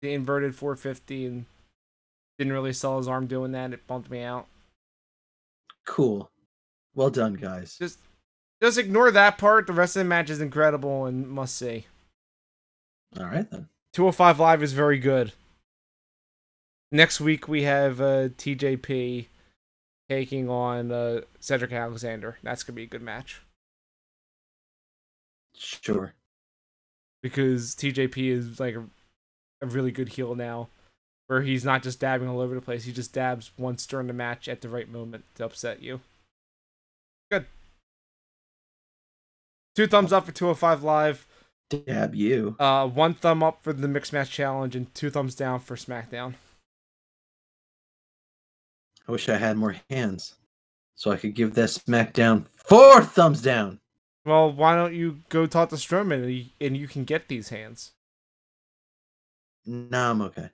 inverted 450 and didn't really sell his arm doing that. It bumped me out. Cool. Well done, guys. Just ignore that part. The rest of the match is incredible and must see. All right then. 205 Live is very good. Next week we have TJP taking on Cedric Alexander. That's gonna be a good match. Sure. Because TJP is like a really good heel now, where he's not just dabbing all over the place. He just dabs once during the match at the right moment to upset you. Good. 2 thumbs up for 205 Live. Dab you. 1 thumb up for the Mixed Match Challenge and 2 thumbs down for SmackDown. I wish I had more hands, so I could give that SmackDown 4 thumbs down. Well, why don't you go talk to Strowman and you can get these hands? Nah, I'm okay.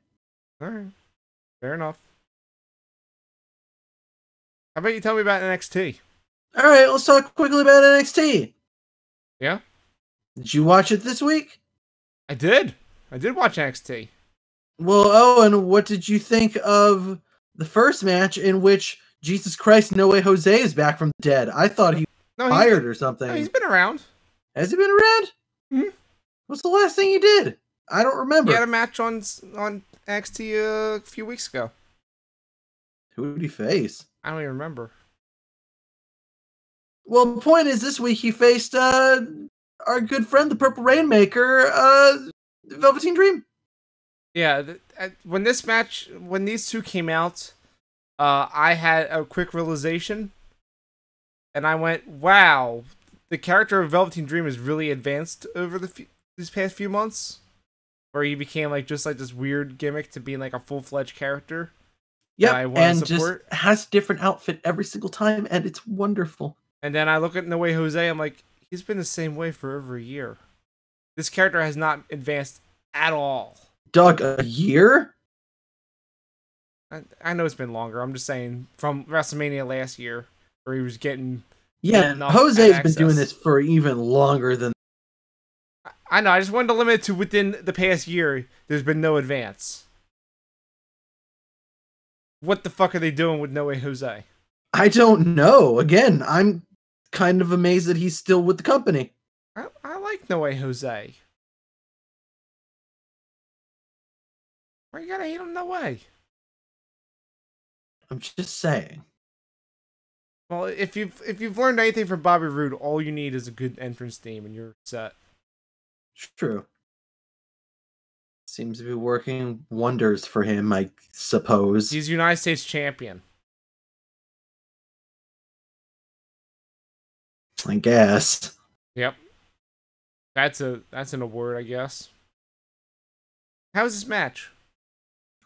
Alright. Fair enough. How about you tell me about NXT? Alright, let's talk quickly about NXT. Yeah? Did you watch it this week? I did. I did watch NXT. Well, Owen, what did you think of the first match in which Jesus Christ, No Way Jose is back from the dead? I thought he was fired or something. No, he's been around. Has he been around? Mm-hmm. What's the last thing he did? I don't remember. He had a match on NXT a few weeks ago. Who did he face? I don't even remember. Well, the point is, this week he faced our good friend, the Purple Rainmaker, Velveteen Dream. Yeah, when these two came out, I had a quick realization, and I went, "Wow, the character of Velveteen Dream is really advanced over these past few months." Where he became like just like this weird gimmick to being like a full-fledged character. Yeah, and just has a different outfit every single time, and it's wonderful. And then I look at No Way Jose, I'm like, he's been the same way for over a year. This character has not advanced at all. Doug, a year? I know it's been longer. I'm just saying, from WrestleMania last year, where he was getting... Yeah, Jose's been doing this for even longer than... I know. I just wanted to limit it to within the past year. There's been no advance. What the fuck are they doing with No Way Jose? I don't know. Again, I'm kind of amazed that he's still with the company. I like No Way Jose. Why you gotta hate him No Way? I'm just saying. Well, if you've learned anything from Bobby Roode, all you need is a good entrance theme, and you're set. True. Seems to be working wonders for him, I suppose. He's United States champion. I guess. Yep. That's an award, I guess. How was this match?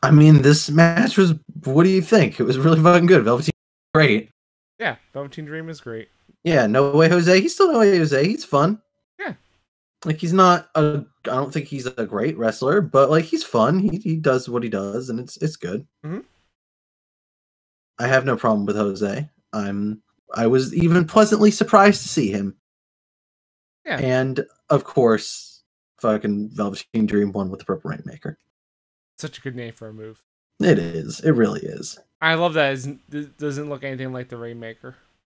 I mean, this match was. What do you think? It was really fucking good. Velveteen, great. Yeah, Velveteen Dream is great. Yeah, No Way Jose. He's still No Way Jose. He's fun. Yeah. Like he's not a. I don't think he's a great wrestler, but like he's fun. He does what he does, and it's good. Mm-hmm. I have no problem with Jose. I was even pleasantly surprised to see him. Yeah. And of course, fucking Velveteen Dream won with the Purple Rainmaker. Such a good name for a move. It is. It really is. I love that it doesn't look anything like the Rainmaker.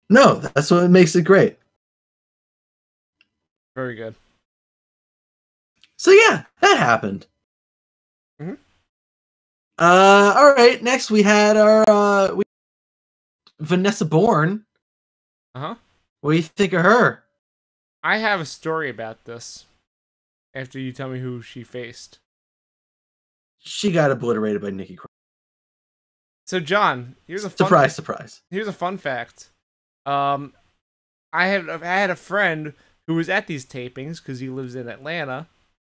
No, that's what makes it great. Very good. So yeah, that happened. Mm-hmm. All right. Next, we had our Vanessa Bourne. Uh-huh. What do you think of her? I have a story about this. After you tell me who she faced. She got obliterated by Nikki Cross. So John, here's a surprise. Here's a fun fact. I had a friend who was at these tapings because he lives in Atlanta.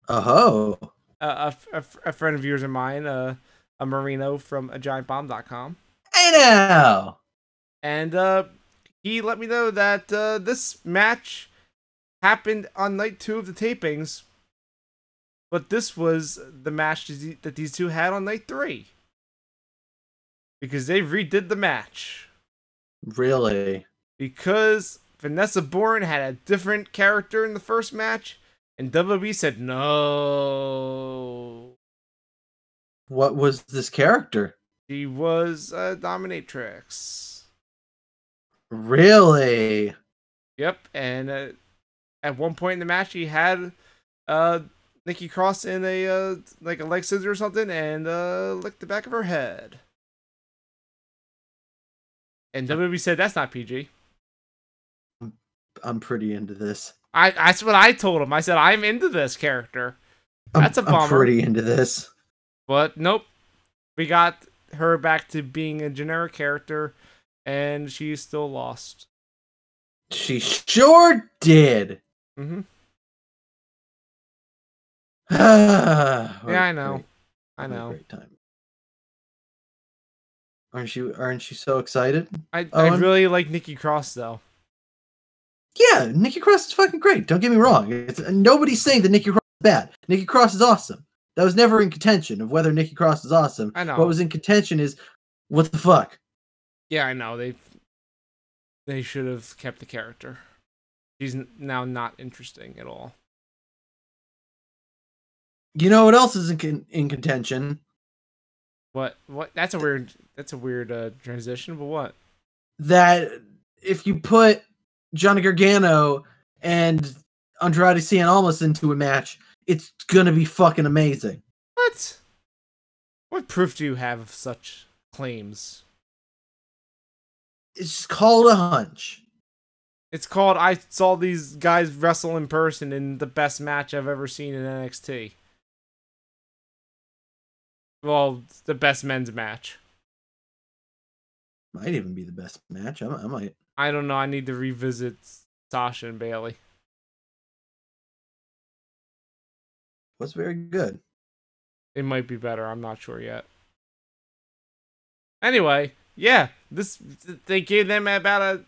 Oh. A friend of yours and mine, a Marino from agiantbomb.com. Hey now. And he let me know that this match happened on night 2 of the tapings, but this was the match that these two had on night 3. Because they redid the match. Really? Because Vanessa Bourne had a different character in the first match, and WWE said no. What was this character? She was a dominatrix. Really? Yep, and at one point in the match, he had Nikki Cross in a like a leg scissor or something, and licked the back of her head. And WWE said that's not PG. I'm pretty into this. That's what I told him. I said I'm into this character. That's a bummer. I'm pretty into this. But nope, we got her back to being a generic character, and she still lost. She sure did. Mm-hmm. Yeah, I know. I know. Great time. Aren't you so excited? I really like Nikki Cross though. Yeah, Nikki Cross is fucking great. Don't get me wrong. Nobody's saying that Nikki Cross is bad. Nikki Cross is awesome. That was never in contention of whether Nikki Cross is awesome. I know. What was in contention is, what the fuck? Yeah, I know. They should have kept the character. She's now not interesting at all. You know what else is in contention? What? That's a weird transition, but what? That if you put Johnny Gargano and Andrade Cien Almas into a match, it's gonna be fucking amazing. What? What proof do you have of such claims? It's just called a hunch. It's called I saw these guys wrestle in person in the best match I've ever seen in NXT. Well, the best men's match. Might even be the best match. I might. I don't know. I need to revisit Sasha and Bailey. Was very good. It might be better. I'm not sure yet. Anyway, yeah, they gave them about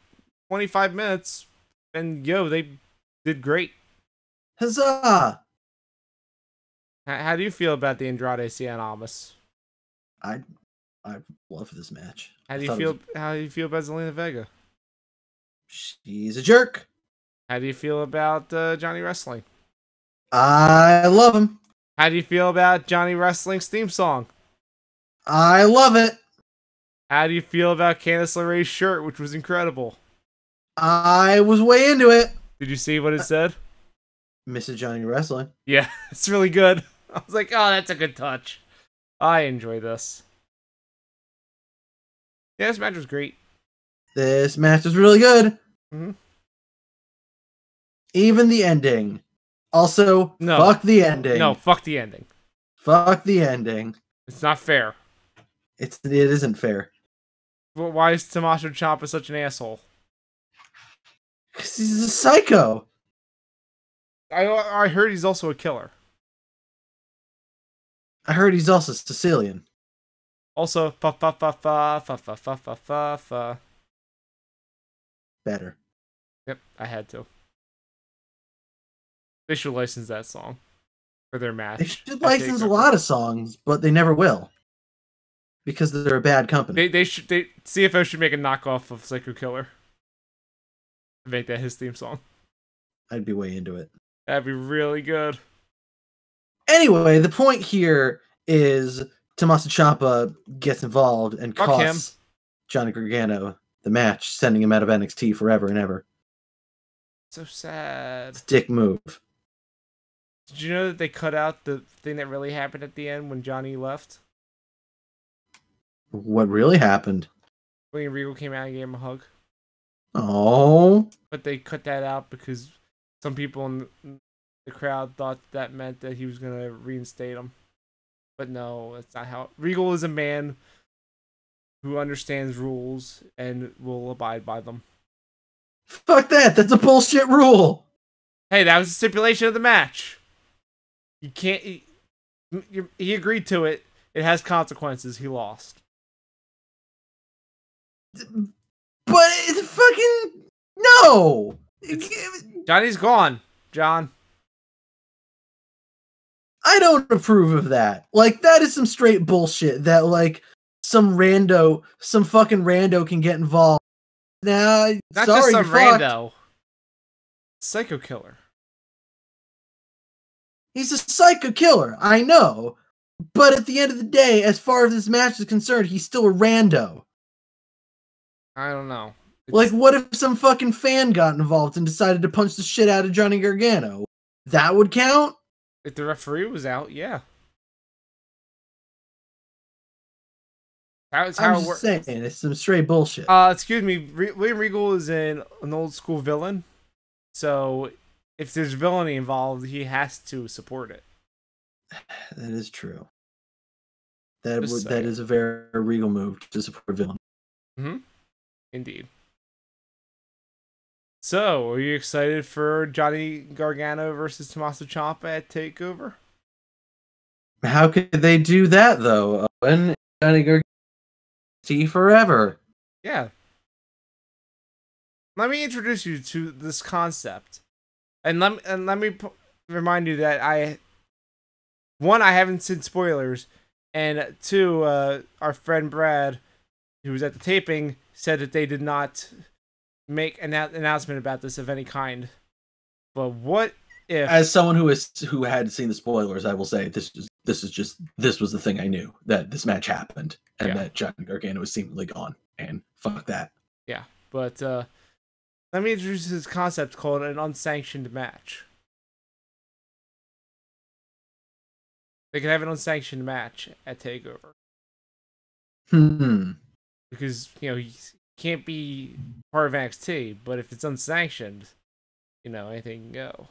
25 minutes, and they did great. Huzzah! How do you feel about the Andrade Cien Almas? I love this match. How do you feel about Zelina Vega? She's a jerk. How do you feel about Johnny Wrestling? I love him. How do you feel about Johnny Wrestling's theme song? I love it. How do you feel about Candice LeRae's shirt, which was incredible? I was way into it. Did you see what it said? Mrs. Johnny Wrestling. Yeah, it's really good. I was like, oh, that's a good touch. I enjoy this. Yeah, this match was great. This match was really good. Mm-hmm. Even the ending. Also, No. fuck the ending. No, fuck the ending. Fuck the ending. It's not fair. It isn't fair. Well, why is Tommaso Ciampa such an asshole? Because he's a psycho. I heard he's also a killer. I heard he's also Sicilian. Also, fa fa fa fa fa fa fa fa fa fa. Better. Yep, I had to. They should license that song for their match. They should license a lot of songs, but they never will. Because they're a bad company. CFO should make a knockoff of Psycho Killer. Make that his theme song. I'd be way into it. That'd be really good. Anyway, the point here is Tommaso Ciampa gets involved and costs Johnny Gargano the match, sending him out of NXT forever and ever. So sad. It's a dick move. Did you know that they cut out the thing that really happened at the end when Johnny left? What really happened? William Regal came out and gave him a hug. Oh. But they cut that out because some people in the crowd thought that meant that he was going to reinstate him. But no, that's not how... Regal is a man who understands rules and will abide by them. Fuck that! That's a bullshit rule! Hey, that was the stipulation of the match. You can't... He agreed to it. It has consequences. He lost. But it's fucking... No! Johnny's gone, John. I don't approve of that. Like, that is some straight bullshit that, like, some fucking rando can get involved. Nah, not sorry, just you're some fucked. rando. Psycho Killer. He's a psycho killer, I know. But at the end of the day, as far as this match is concerned, he's still a rando. I don't know. Like, what if some fucking fan got involved and decided to punch the shit out of Johnny Gargano? That would count? If the referee was out, yeah. That's how I'm it works. just saying, it's some straight bullshit. Excuse me, William Regal is an old school villain. So, if there's villainy involved, he has to support it. That is true. That Just is a very Regal move to support a villain. Mm-hmm. Indeed. So, are you excited for Johnny Gargano versus Tommaso Ciampa at TakeOver? How could they do that, though? When Johnny Gargano see forever. Yeah. Let me introduce you to this concept. And let me remind you that I haven't seen spoilers, and two, our friend Brad, who was at the taping, said that they did not make an announcement about this of any kind. But what if... As someone who had seen the spoilers, I will say this was the thing I knew, that this match happened and that Johnny Gargano was seemingly gone, and fuck that. Yeah, but let me introduce this concept called an unsanctioned match. They can have an unsanctioned match at TakeOver. Because, he can't be part of NXT, but if it's unsanctioned, anything can go.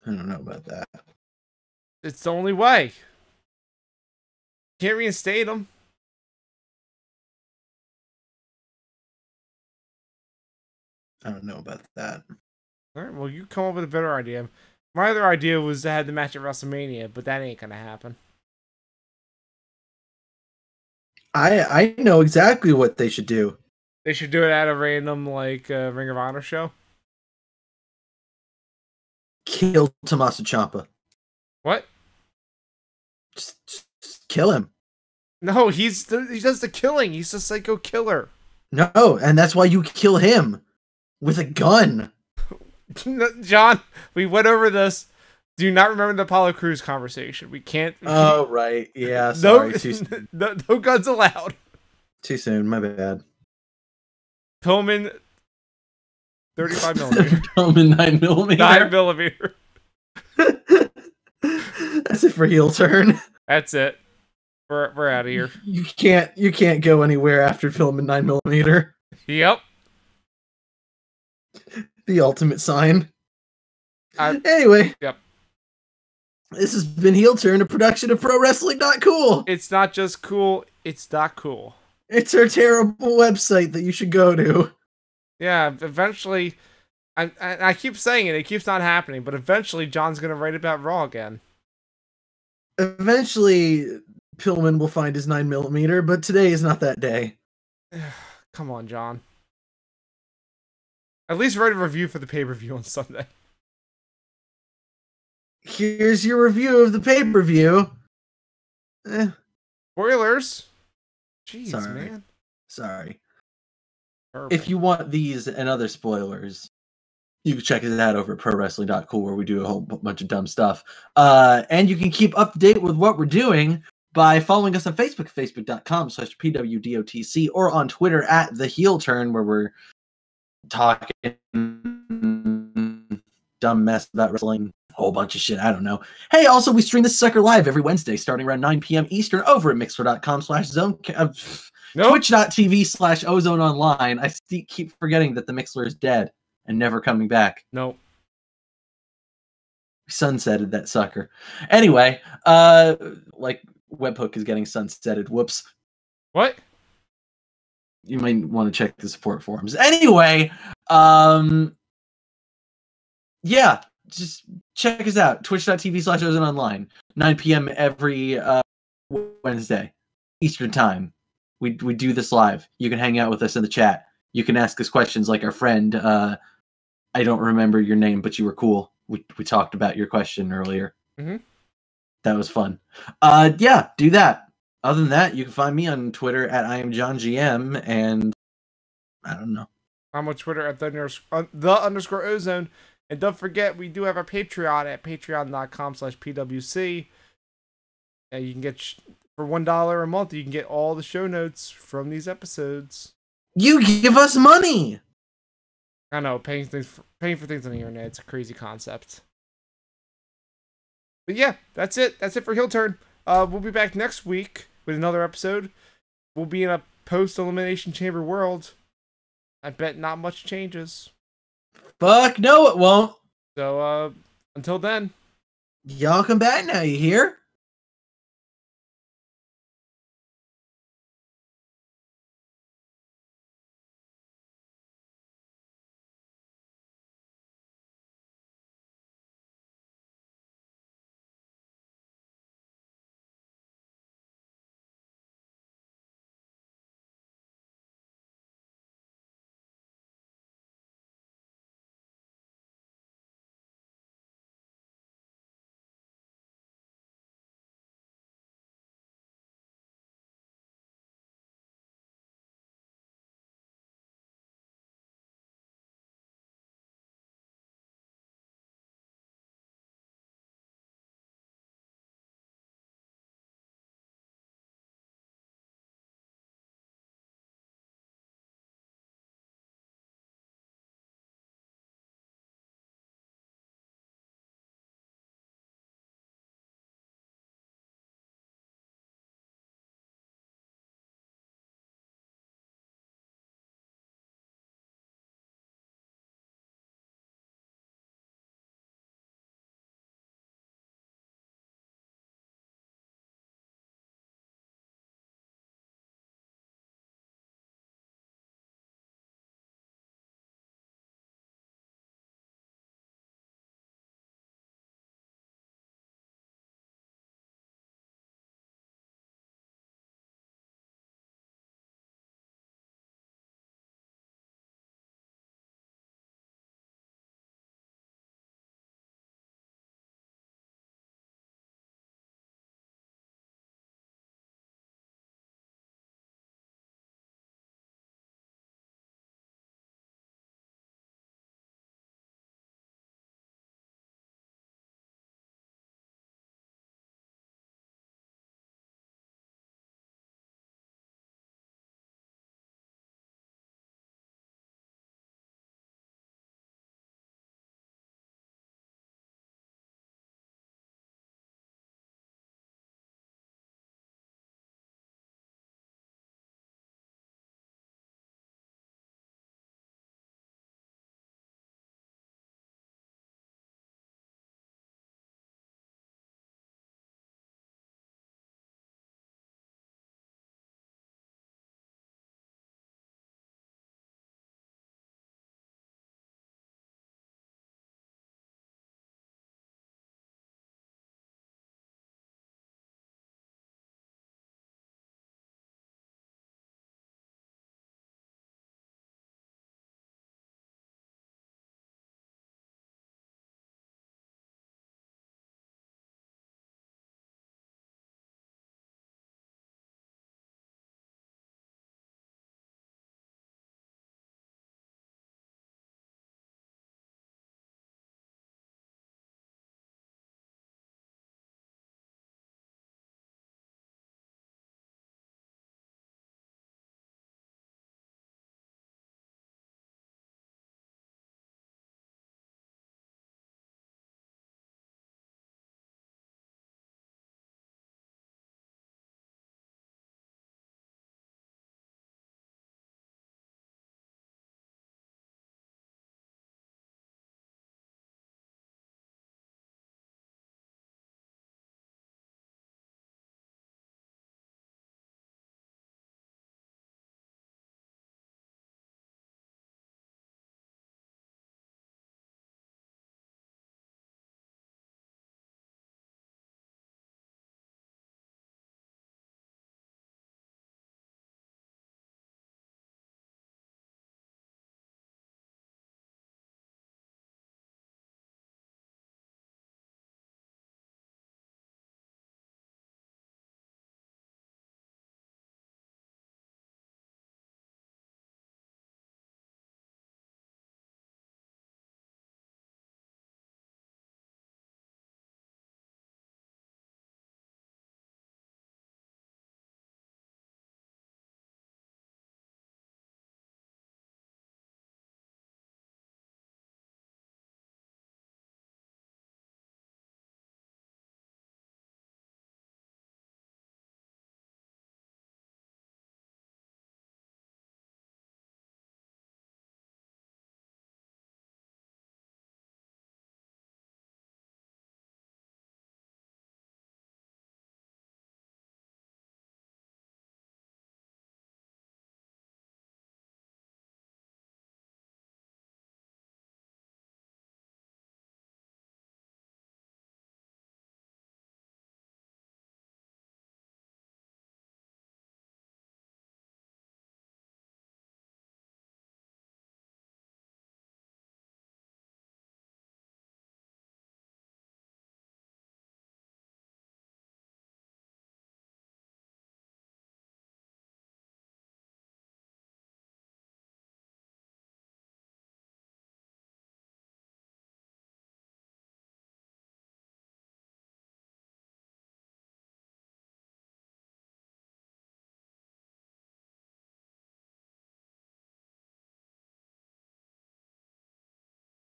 I don't know about that. It's the only way. Can't reinstate him. I don't know about that. Alright, well, you come up with a better idea. My other idea was to have the match at WrestleMania, but that ain't gonna happen. I know exactly what they should do. They should do it at a random, Ring of Honor show. Kill Tommaso Ciampa. What? Just kill him. No, he does the killing. He's a psycho killer. No, and that's why you kill him with a gun. John, we went over this. Do not remember the Apollo Crews conversation. We can't. Oh, right. Yeah, sorry. Too soon. No guns allowed. Too soon. My bad. Pillman, 35 millimeter. Pillman 9 millimeter. 9 millimeter. That's it for heel turn. That's it. We're out of here. You can't go anywhere after Pillman 9 millimeter. Yep. The ultimate sign. Anyway. Yep. This has been Heel Turn, a production of ProWrestling.Cool. It's not just cool, it's not cool. It's our terrible website that you should go to. Yeah, eventually, I keep saying it keeps not happening, but eventually John's going to write about Raw again. Eventually, Pillman will find his 9 millimeter, but today is not that day. Come on, John. At least write a review for the pay-per-view on Sunday. Here's your review of the pay-per-view. Spoilers. Jeez, Sorry. man. Sorry. Perfect. If you want these and other spoilers, you can check it out over at ProWrestling.Cool, where we do a whole bunch of dumb stuff. And you can keep up to date with what we're doing by following us on Facebook, facebook.com/PWDOTC, or on Twitter at The Heel Turn, where we're talking dumb mess about wrestling. Whole bunch of shit. I don't know. Hey, also, we stream this sucker live every Wednesday starting around 9 p.m. Eastern over at mixler.com/zone. Twitch.tv/ozone online. I keep forgetting that the Mixler is dead and never coming back. Nope. Sunsetted that sucker. Anyway, like Webhook is getting sunsetted. Whoops. What? You might want to check the support forums. Anyway, yeah. Just check us out. Twitch.tv/ozone online. 9 p.m. every Wednesday Eastern time. We do this live. You can hang out with us in the chat. You can ask us questions like our friend. I don't remember your name, but you were cool. We talked about your question earlier. Mm-hmm. That was fun. Yeah, do that. Other than that, you can find me on Twitter at IamJohnGM, and I don't know. I'm on Twitter at _ozone. And don't forget, we do have our Patreon at patreon.com/PWC. And you can get, for $1 a month, you can get all the show notes from these episodes. You give us money! I know, paying for things on the internet, it's a crazy concept. But yeah, that's it. That's it for Heel Turn. We'll be back next week with another episode. We'll be in a post-Elimination Chamber world. I bet not much changes. Fuck no, it won't. So, until then. Y'all come back now, you hear?